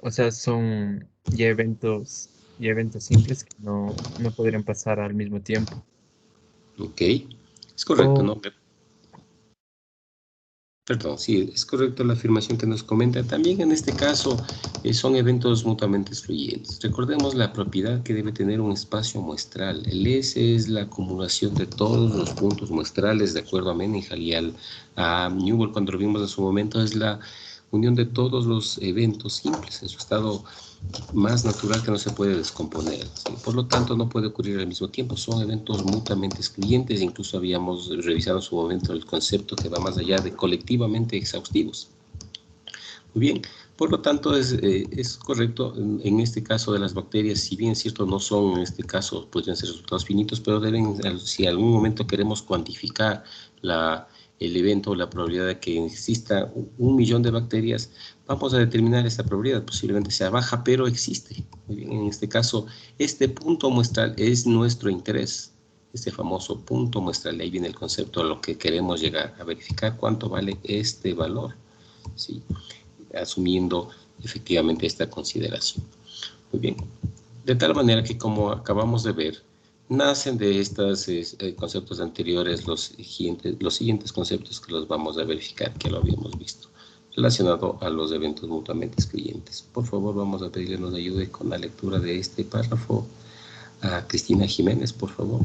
S4: o sea, son ya eventos simples que no podrían pasar al mismo tiempo.
S1: Ok, es correcto,
S4: O,
S1: ¿no? Perdón, sí, es correcto la afirmación que nos comenta. También en este caso son eventos mutuamente excluyentes. Recordemos la propiedad que debe tener un espacio muestral. El S es la acumulación de todos los puntos muestrales, de acuerdo a Meningel y a Newell, cuando lo vimos en su momento, es la unión de todos los eventos simples en su estado más natural que no se puede descomponer, ¿sí? Por lo tanto, no puede ocurrir al mismo tiempo. Son eventos mutuamente excluyentes. Incluso habíamos revisado en su momento el concepto que va más allá de colectivamente exhaustivos. Muy bien. Por lo tanto, es correcto en este caso de las bacterias, si bien es cierto, no son en este caso, podrían ser resultados finitos, pero deben, si en algún momento queremos cuantificar el evento o la probabilidad de que exista 1.000.000 de bacterias, vamos a determinar esta probabilidad. Posiblemente sea baja, pero existe. Muy bien, en este caso, este punto muestral es nuestro interés. Este famoso punto muestral, ahí viene el concepto a lo que queremos llegar a verificar cuánto vale este valor, ¿sí? Asumiendo efectivamente esta consideración. Muy bien. De tal manera que, como acabamos de ver, nacen de estos conceptos anteriores los siguientes conceptos que los vamos a verificar, que lo habíamos visto, relacionado a los eventos mutuamente excluyentes. Por favor, vamos a pedirle nos ayude con la lectura de este párrafo a Cristina Jiménez, por favor.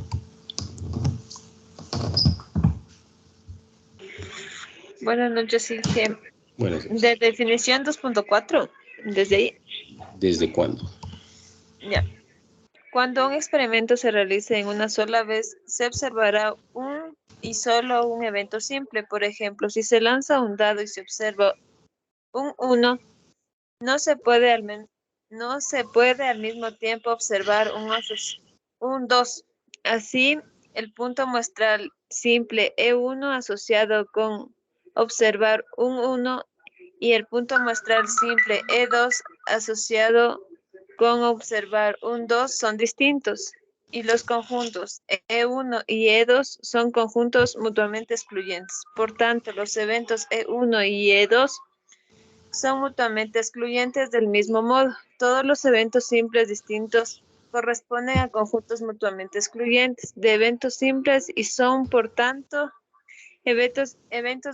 S11: Buenas noches, Silvia.
S1: Buenas noches.
S11: De definición 2.4, desde ahí.
S1: ¿Desde cuándo?
S11: Ya. Cuando un experimento se realice en una sola vez, se observará un y solo un evento simple. Por ejemplo, si se lanza un dado y se observa un 1, no se puede al mismo tiempo observar un 2. Así, el punto muestral simple E1 asociado con observar un 1 y el punto muestral simple E2 asociado con observar un 2 son distintos, y los conjuntos E1 y E2 son conjuntos mutuamente excluyentes. Por tanto, los eventos E1 y E2 son mutuamente excluyentes del mismo modo. Todos los eventos simples distintos corresponden a conjuntos mutuamente excluyentes de eventos simples y son, por tanto, eventos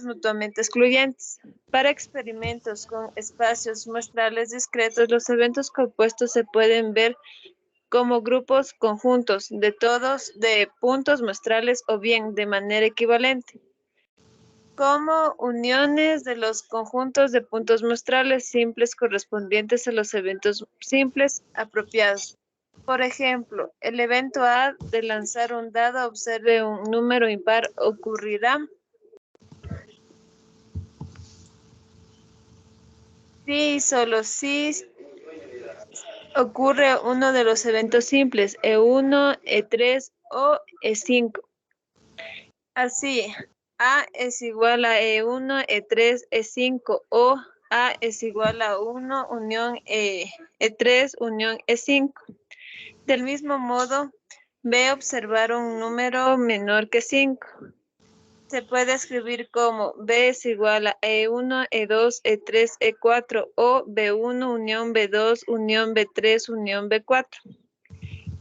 S11: mutuamente excluyentes. Para experimentos con espacios muestrales discretos, los eventos compuestos se pueden ver como grupos conjuntos de puntos muestrales o bien de manera equivalente, como uniones de los conjuntos de puntos muestrales simples correspondientes a los eventos simples apropiados. Por ejemplo, el evento A de lanzar un dado observe un número impar ocurrirá si y solo si ocurre uno de los eventos simples, E1, E3 o E5. Así, A es igual a E1, E3, E5 o A es igual a 1 unión E3 unión E5. Del mismo modo, B observar un número menor que 5. Se puede escribir como B es igual a E1, E2, E3, E4 o B1 unión B2 unión B3 unión B4.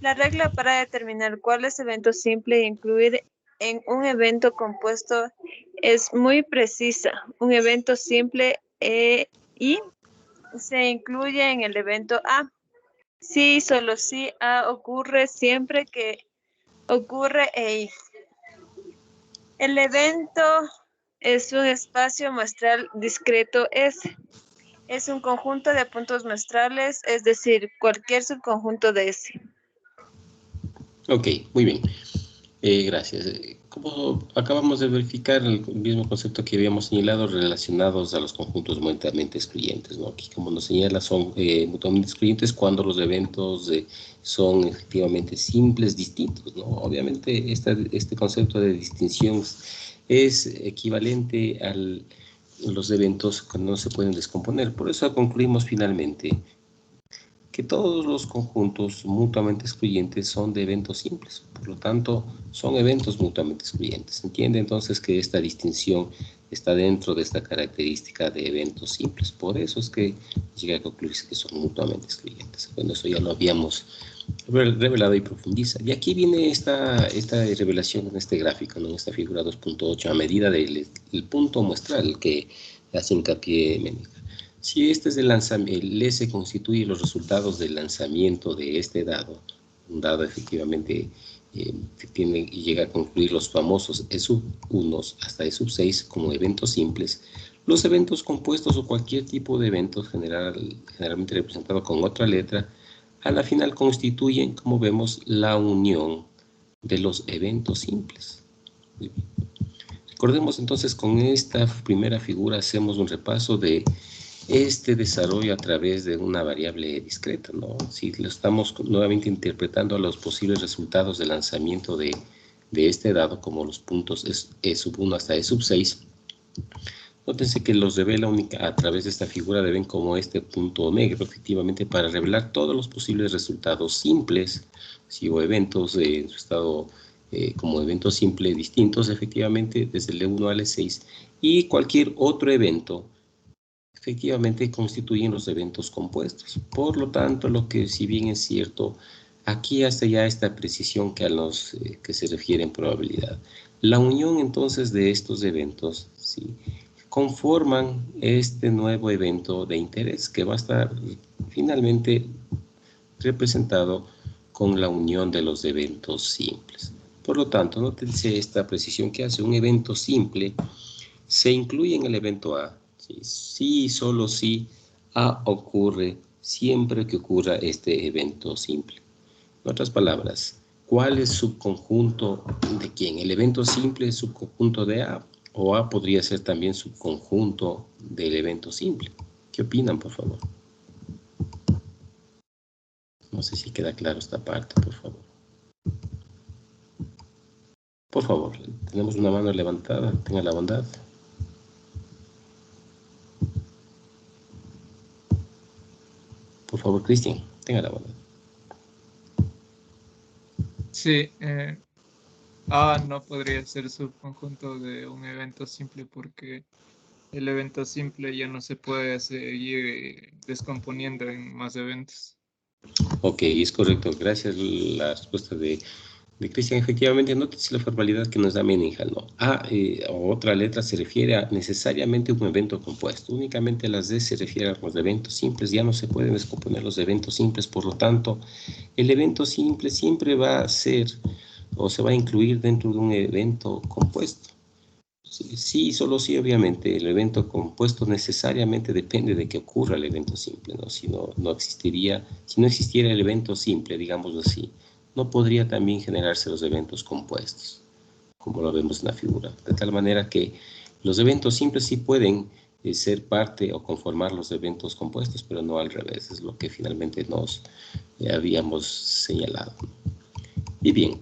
S11: La regla para determinar cuáles eventos simples incluir en un evento compuesto es muy precisa. Un evento simple I se incluye en el evento A. Si y solo si A ocurre siempre que ocurre EI. El evento es un espacio muestral discreto S. Es un conjunto de puntos muestrales, es decir, cualquier subconjunto de S.
S1: Ok, muy bien. Gracias. Como acabamos de verificar el mismo concepto que habíamos señalado relacionados a los conjuntos mutuamente excluyentes, ¿no? Aquí, como nos señala, son mutuamente excluyentes cuando los eventos son efectivamente simples, distintos, ¿no? Obviamente este concepto de distinción es equivalente a los eventos que no se pueden descomponer. Por eso concluimos finalmente que todos los conjuntos mutuamente excluyentes son de eventos simples, por lo tanto son eventos mutuamente excluyentes. Se entiende entonces que esta distinción está dentro de esta característica de eventos simples, por eso es que llega a concluirse que son mutuamente excluyentes. Bueno, eso ya lo habíamos revelado y profundiza. Y aquí viene esta revelación en este gráfico, ¿no? En esta figura 2.8, a medida del punto muestral que hace hincapié Menninger. Si este es el S constituye los resultados del lanzamiento de este dado, un dado efectivamente que tiene y llega a concluir los famosos E1 hasta E6 como eventos simples, los eventos compuestos o cualquier tipo de eventos generalmente representado con otra letra, a la final constituyen, como vemos, la unión de los eventos simples. Recordemos entonces, con esta primera figura hacemos un repaso de este desarrollo a través de una variable discreta, ¿no? Si lo estamos nuevamente interpretando a los posibles resultados de lanzamiento de este dado, como los puntos E1 hasta E6, nótense que los revela a través de esta figura, deben como este punto negro, efectivamente, para revelar todos los posibles resultados simples, ¿sí? O eventos en su estado como eventos simples distintos, efectivamente, desde el E1 al E6, y cualquier otro evento, efectivamente, constituyen los eventos compuestos. Por lo tanto, lo que si bien es cierto, aquí hasta ya esta precisión que se refiere en probabilidad. La unión entonces de estos eventos, ¿sí?, conforman este nuevo evento de interés que va a estar finalmente representado con la unión de los eventos simples. Por lo tanto, nótense esta precisión que hace un evento simple se incluye en el evento A, ¿sí? Si y solo si A ocurre siempre que ocurra este evento simple. En otras palabras, ¿cuál es subconjunto de quién? El evento simple es subconjunto de A, o A podría ser también subconjunto del evento simple. ¿Qué opinan, por favor? No sé si queda claro esta parte, por favor. Por favor, tenemos una mano levantada, tenga la bondad. Por favor, Cristian, tenga la bondad.
S5: Sí, A no podría ser subconjunto de un evento simple porque el evento simple ya no se puede seguir descomponiendo en más eventos.
S1: Ok, es correcto. Gracias la respuesta de Cristian. Efectivamente, nótese la formalidad que nos da Menninger, ¿no? A o otra letra se refiere a necesariamente un evento compuesto. Únicamente las D se refiere a los eventos simples. Ya no se pueden descomponer los eventos simples. Por lo tanto, el evento simple siempre va a ser o se va a incluir dentro de un evento compuesto. Sí, solo sí, obviamente, el evento compuesto necesariamente depende de que ocurra el evento simple, ¿no? Si no existiría el evento simple, digámoslo así, no podría también generarse los eventos compuestos, como lo vemos en la figura. De tal manera que los eventos simples sí pueden ser parte o conformar los eventos compuestos, pero no al revés, es lo que finalmente nos habíamos señalado. Y bien,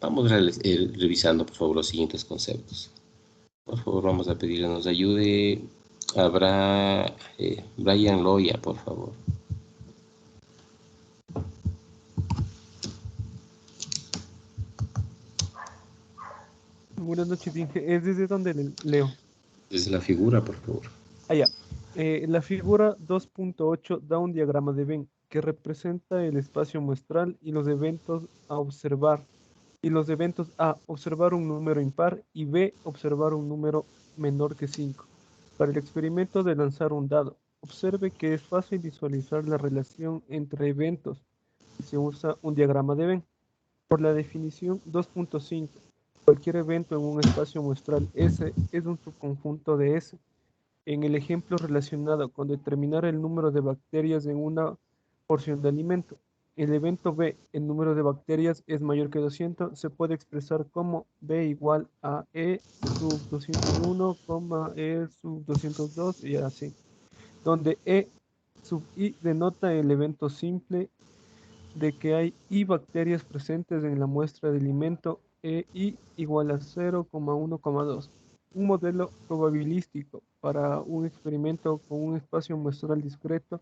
S1: vamos revisando, por favor, los siguientes conceptos. Por favor, vamos a pedirle que nos ayude a Brian Loya, por favor.
S12: Buenas noches, Inge. ¿Es desde dónde leo?
S1: Desde la figura, por favor.
S12: Ya. La figura 2.8 da un diagrama de Venn que representa el espacio muestral y los eventos a observar. Y los eventos A, observar un número impar, y B, observar un número menor que 5. Para el experimento de lanzar un dado, observe que es fácil visualizar la relación entre eventos y se usa un diagrama de Venn. Por la definición 2.5, cualquier evento en un espacio muestral S es un subconjunto de S. En el ejemplo relacionado con determinar el número de bacterias en una porción de alimento, el evento B, el número de bacterias es mayor que 200, se puede expresar como B igual a E sub 201, E sub 202 y así, donde E sub I denota el evento simple de que hay I bacterias presentes en la muestra de alimento EI igual a 0,1,2. Un modelo probabilístico para un experimento con un espacio muestral discreto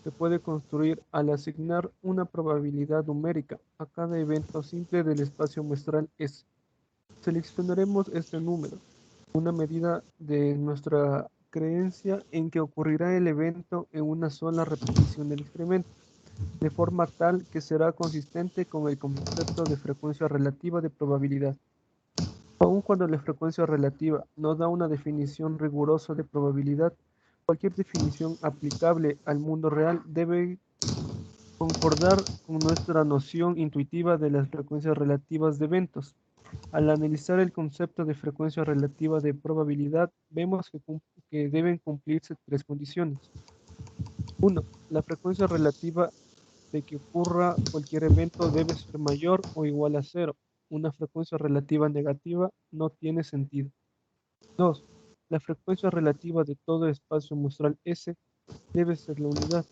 S12: se puede construir al asignar una probabilidad numérica a cada evento simple del espacio muestral S. Seleccionaremos este número, una medida de nuestra creencia en que ocurrirá el evento en una sola repetición del experimento. de forma tal que será consistente con el concepto de frecuencia relativa de probabilidad. Aun cuando la frecuencia relativa no da una definición rigurosa de probabilidad, cualquier definición aplicable al mundo real debe concordar con nuestra noción intuitiva de las frecuencias relativas de eventos. Al analizar el concepto de frecuencia relativa de probabilidad, vemos que deben cumplirse tres condiciones. 1. La frecuencia relativa de que ocurra cualquier evento debe ser mayor o igual a 0. Una frecuencia relativa negativa no tiene sentido. 2. La frecuencia relativa de todo espacio muestral S debe ser la unidad,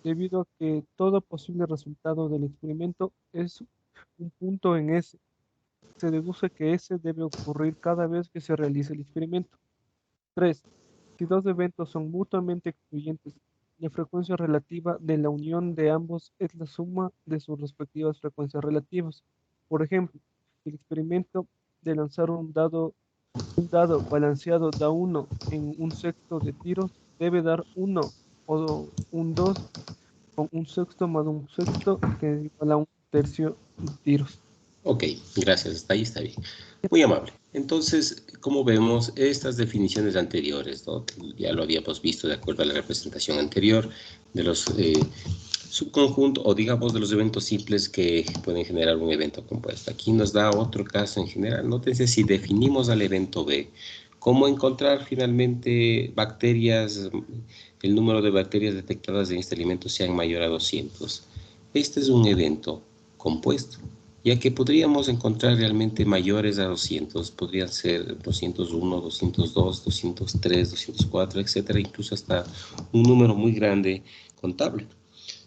S12: debido a que todo posible resultado del experimento es un punto en S. Se deduce que S debe ocurrir cada vez que se realice el experimento. 3. Si dos eventos son mutuamente excluyentes, la frecuencia relativa de la unión de ambos es la suma de sus respectivas frecuencias relativas. Por ejemplo, el experimento de lanzar un dado balanceado da 1 en un sexto de tiros debe dar 1 o un 2 con un sexto más un sexto que es igual a un tercio de tiros.
S1: Ok, gracias, hasta ahí está bien. Muy amable. Entonces, como vemos, estas definiciones anteriores, ¿no? Ya lo habíamos visto de acuerdo a la representación anterior de los subconjuntos o digamos de los eventos simples que pueden generar un evento compuesto. Aquí nos da otro caso en general. Nótense, si definimos al evento B, ¿cómo encontrar finalmente bacterias, el número de bacterias detectadas en este alimento sean mayor a 200? Este es un evento compuesto, ya que podríamos encontrar realmente mayores a 200, podrían ser 201, 202, 203, 204, etcétera, incluso hasta un número muy grande contable.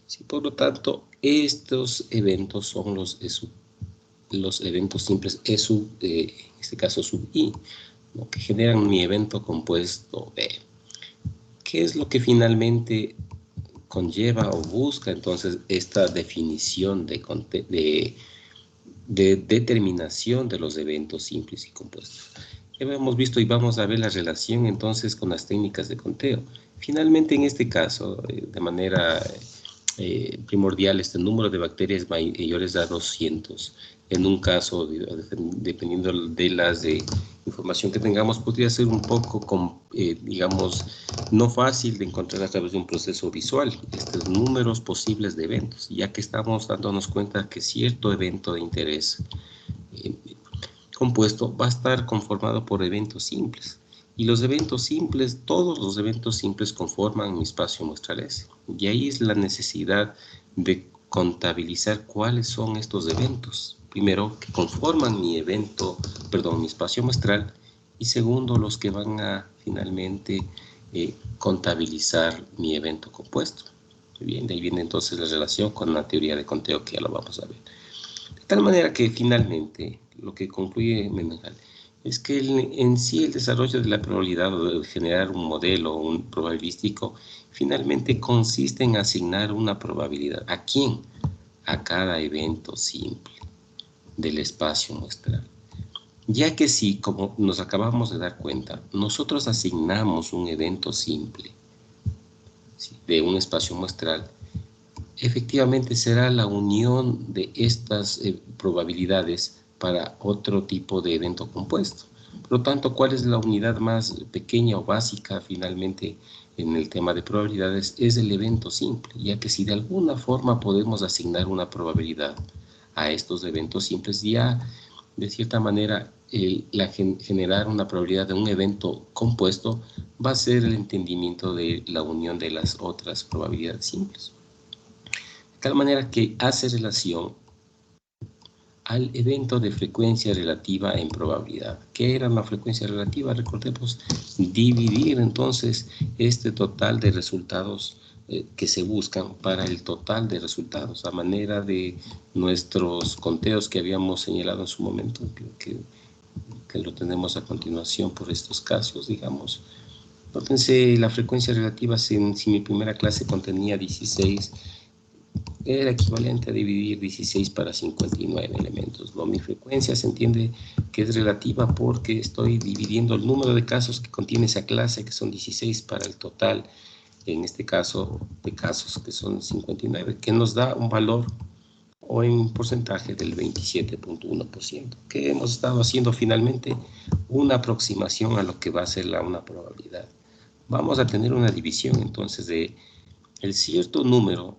S1: Sí, por lo tanto, estos eventos son los eventos simples E sub, en este caso sub I, ¿no? Que generan mi evento compuesto B. ¿Qué es lo que finalmente conlleva o busca entonces esta definición de determinación de los eventos simples y compuestos? Ya hemos visto y vamos a ver la relación entonces con las técnicas de conteo. Finalmente, en este caso, de manera primordial, este número de bacterias mayores a 200. En un caso, dependiendo de las información que tengamos, podría ser un poco, digamos, no fácil de encontrar a través de un proceso visual, estos números posibles de eventos, ya que estamos dándonos cuenta que cierto evento de interés compuesto va a estar conformado por eventos simples. Y los eventos simples, todos los eventos simples conforman mi espacio muestral S. Y ahí es la necesidad de contabilizar cuáles son estos eventos. Primero, que conforman mi espacio muestral. Y segundo, los que van a finalmente contabilizar mi evento compuesto. Bien, de ahí viene entonces la relación con la teoría de conteo, que ya lo vamos a ver. De tal manera que finalmente lo que concluye Mendenhall es que en sí el desarrollo de la probabilidad o de generar un modelo probabilístico finalmente consiste en asignar una probabilidad. ¿A quién? A cada evento simple del espacio muestral. Ya que si, como nos acabamos de dar cuenta, nosotros asignamos un evento simple, ¿sí?, de un espacio muestral, efectivamente será la unión de estas probabilidades para otro tipo de evento compuesto. Por lo tanto, ¿cuál es la unidad más pequeña o básica finalmente en el tema de probabilidades? Es el evento simple, ya que si de alguna forma podemos asignar una probabilidad a estos eventos simples, ya de cierta manera generar una probabilidad de un evento compuesto va a ser el entendimiento de la unión de las otras probabilidades simples. De tal manera que hace relación al evento de frecuencia relativa en probabilidad. ¿Qué era la frecuencia relativa? Recordemos, dividir entonces este total de resultados que se buscan para el total de resultados, a manera de nuestros conteos que habíamos señalado en su momento, que lo tenemos a continuación por estos casos, digamos. Nótense, la frecuencia relativa, si mi primera clase contenía 16, era equivalente a dividir 16 para 59 elementos, ¿no? Mi frecuencia se entiende que es relativa porque estoy dividiendo el número de casos que contiene esa clase, que son 16, para el total en este caso, de casos que son 59, que nos da un valor o en porcentaje del 27.1%, que hemos estado haciendo finalmente una aproximación a lo que va a ser una probabilidad. Vamos a tener una división entonces de el cierto número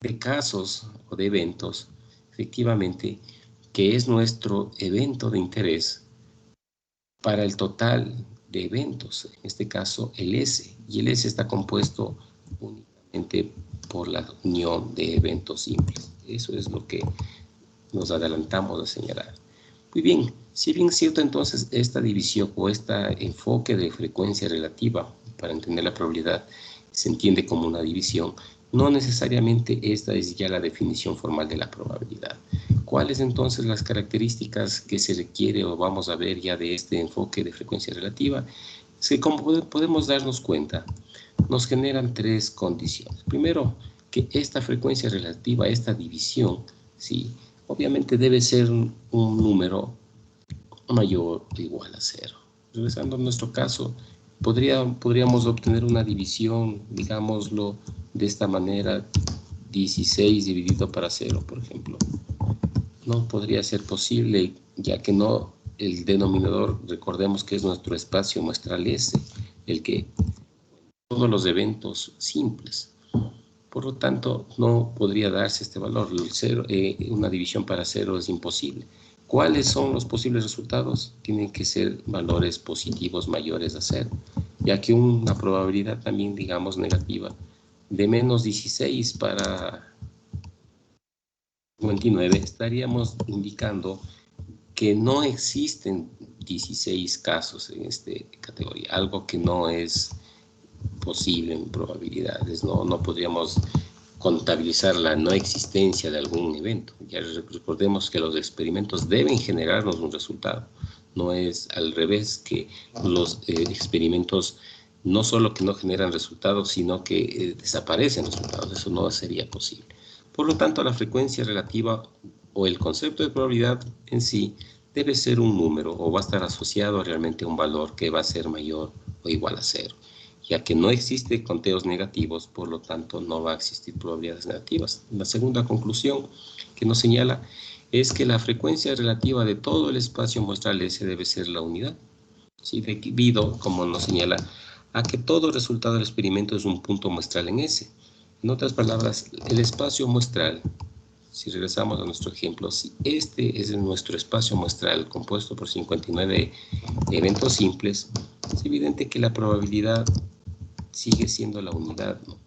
S1: de casos o de eventos, efectivamente, que es nuestro evento de interés para el total de eventos, en este caso el S, y el S está compuesto únicamente por la unión de eventos simples. Eso es lo que nos adelantamos a señalar. Muy bien, si bien es cierto entonces esta división o este enfoque de frecuencia relativa para entender la probabilidad se entiende como una división, no necesariamente esta es ya la definición formal de la probabilidad. ¿Cuáles entonces las características que se requiere o vamos a ver ya de este enfoque de frecuencia relativa? Es que como podemos darnos cuenta, nos generan tres condiciones. Primero, que esta frecuencia relativa, esta división, ¿sí? Obviamente debe ser un número mayor o igual a 0. Regresando a nuestro caso, podríamos obtener una división, digámoslo de esta manera, 16 dividido para 0, por ejemplo. No podría ser posible, ya que no, el denominador, recordemos que es nuestro espacio muestral S, el que todos los eventos simples. Por lo tanto, no podría darse este valor. Una división para 0 es imposible. ¿Cuáles son los posibles resultados? Tienen que ser valores positivos mayores a 0, ya que una probabilidad también, digamos, negativa de menos 16 para 29 estaríamos indicando que no existen 16 casos en esta categoría, algo que no es posible en probabilidades, no podríamos contabilizar la no existencia de algún evento. Ya recordemos que los experimentos deben generarnos un resultado, no es al revés, que los experimentos no solo que no generan resultados, sino que desaparecen resultados, eso no sería posible. Por lo tanto, la frecuencia relativa o el concepto de probabilidad en sí debe ser un número o va a estar asociado realmente a un valor que va a ser mayor o igual a 0. Ya que no existe conteos negativos, por lo tanto no va a existir probabilidades negativas. La segunda conclusión que nos señala es que la frecuencia relativa de todo el espacio muestral S debe ser la unidad, ¿sí? Debido, como nos señala, a que todo resultado del experimento es un punto muestral en S. En otras palabras, el espacio muestral, si regresamos a nuestro ejemplo, si este es nuestro espacio muestral compuesto por 59 eventos simples, es evidente que la probabilidad sigue siendo la unidad, ¿no?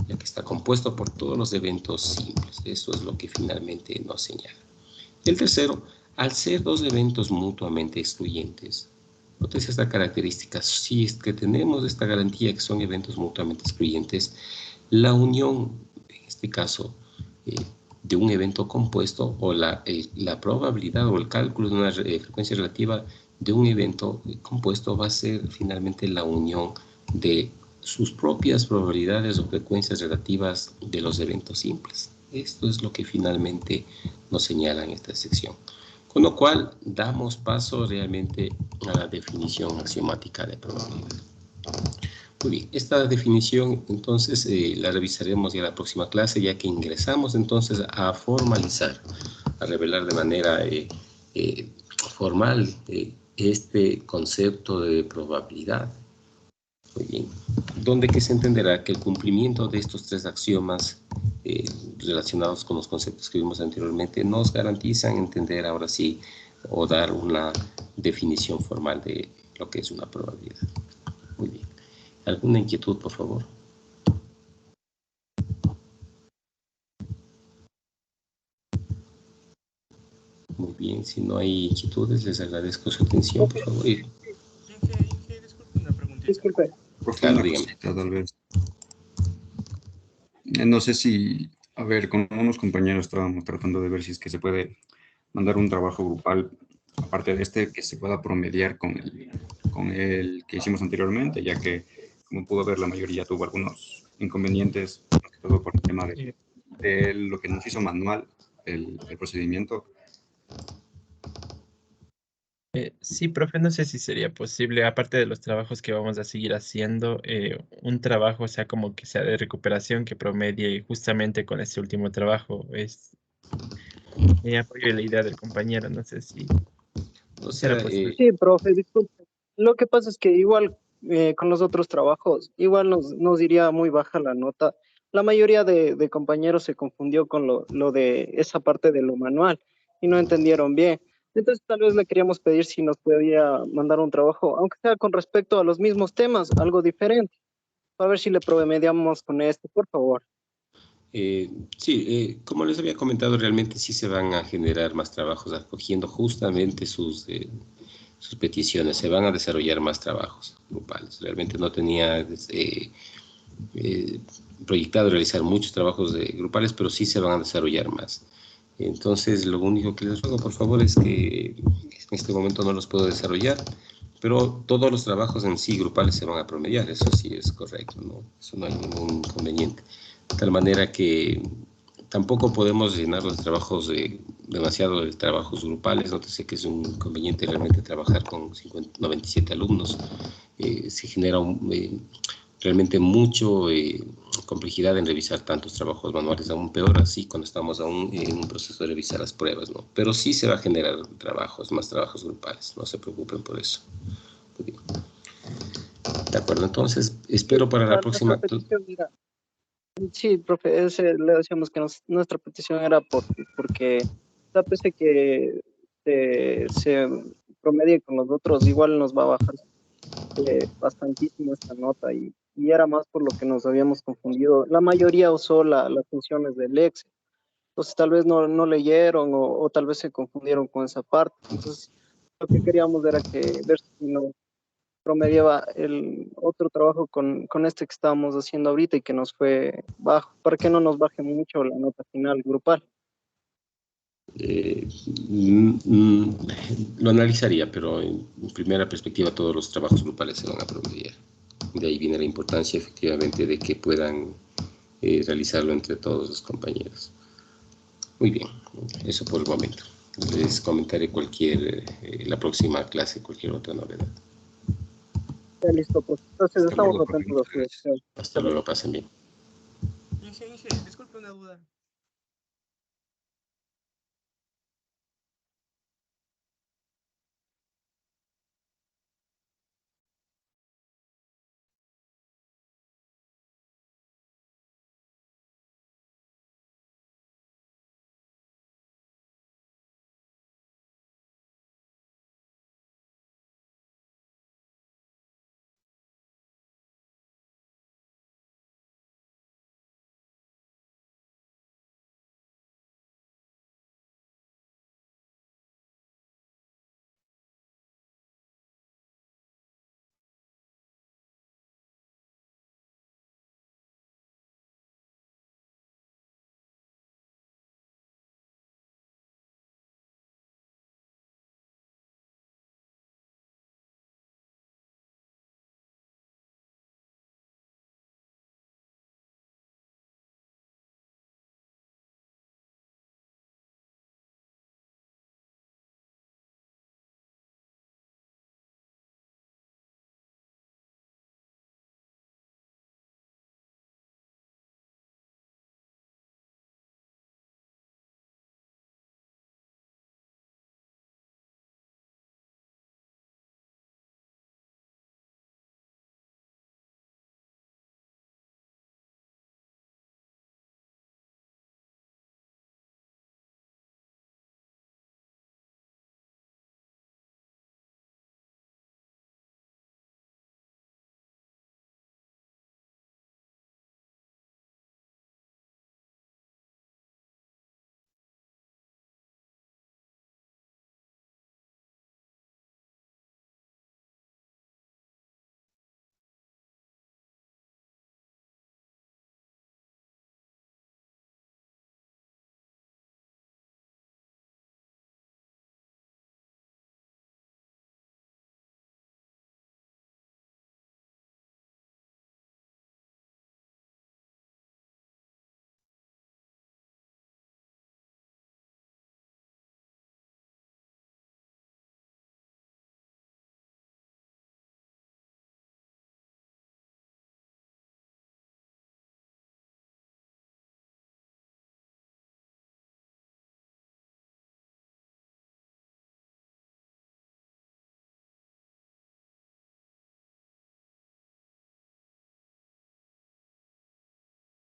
S1: Ya que está compuesto por todos los eventos simples. Eso es lo que finalmente nos señala. El tercero, al ser dos eventos mutuamente excluyentes, note esta característica, si es que tenemos esta garantía que son eventos mutuamente excluyentes, la unión, en este caso, de un evento compuesto o la probabilidad o el cálculo de una frecuencia relativa de un evento compuesto va a ser finalmente la unión de sus propias probabilidades o frecuencias relativas de los eventos simples. Esto es lo que finalmente nos señala en esta sección. Con lo cual, damos paso realmente a la definición axiomática de probabilidad. Muy bien, esta definición entonces la revisaremos ya en la próxima clase, ya que ingresamos entonces a formalizar, a revelar de manera formal este concepto de probabilidad. Muy bien, donde que se entenderá que el cumplimiento de estos tres axiomas relacionados con los conceptos que vimos anteriormente nos garantizan entender ahora sí o dar una definición formal de lo que es una probabilidad. Muy bien. ¿Alguna inquietud, por favor? Muy bien, si no hay inquietudes, les agradezco su atención, por favor.
S8: Disculpe una preguntita.
S13: Disculpe.
S1: Claro, dígame.
S8: Tal vez. No sé si, a ver, con unos compañeros estábamos tratando de ver si es que se puede mandar un trabajo grupal, aparte de este, que se pueda promediar con el que hicimos anteriormente, ya que, como pudo ver, la mayoría tuvo algunos inconvenientes, más que todo por el tema de lo que nos hizo manual el procedimiento.
S4: Sí, profe, no sé si sería posible, aparte de los trabajos que vamos a seguir haciendo, un trabajo, o sea, como que sea de recuperación que promedie justamente con este último trabajo. Apoyo la idea del compañero, no sé si
S1: O
S4: será
S1: sea,
S4: posible.
S13: Sí, profe, disculpe. Lo que pasa es que igual con los otros trabajos, igual nos iría muy baja la nota. La mayoría de compañeros se confundió con lo de esa parte de lo manual y no entendieron bien. Entonces tal vez le queríamos pedir si nos podía mandar un trabajo, aunque sea con respecto a los mismos temas, algo diferente. A ver si le promediamos con este, por favor.
S1: sí, como les había comentado, realmente sí se van a generar más trabajos acogiendo justamente sus peticiones, se van a desarrollar más trabajos grupales. Realmente no tenía proyectado realizar muchos trabajos grupales, pero sí se van a desarrollar más. Entonces, lo único que les ruego, por favor, es que en este momento no los puedo desarrollar, pero todos los trabajos en sí grupales se van a promediar, eso sí es correcto, ¿no? Eso no hay ningún inconveniente. De tal manera que tampoco podemos llenar los trabajos demasiado de trabajos grupales. Nótese que es un inconveniente realmente trabajar con 97 alumnos. Se genera realmente mucho complejidad en revisar tantos trabajos manuales, aún peor así cuando estamos aún en un proceso de revisar las pruebas, ¿no? Pero sí se va a generar más trabajos grupales, no se preocupen por eso. Muy bien. De acuerdo, entonces espero para la próxima.
S13: Sí, profe, le decíamos que nuestra petición era porque pese que se promedie con los otros, igual nos va a bajar bastantísimo esta nota y era más por lo que nos habíamos confundido. La mayoría usó las funciones del Excel, entonces tal vez no leyeron o tal vez se confundieron con esa parte. Entonces lo que queríamos era ver si nos promediaba el otro trabajo con este que estábamos haciendo ahorita y que nos fue bajo, para que no nos baje mucho la nota final grupal.
S1: Lo analizaría, pero en primera perspectiva todos los trabajos grupales se van a promediar. De ahí viene la importancia efectivamente de que puedan realizarlo entre todos los compañeros. Muy bien, eso por el momento. Les comentaré la próxima clase, cualquier otra novedad.
S13: Ya listo, pues. Entonces estamos atentos a su decisión.
S1: Hasta luego, pasen bien.
S5: Disculpe una duda.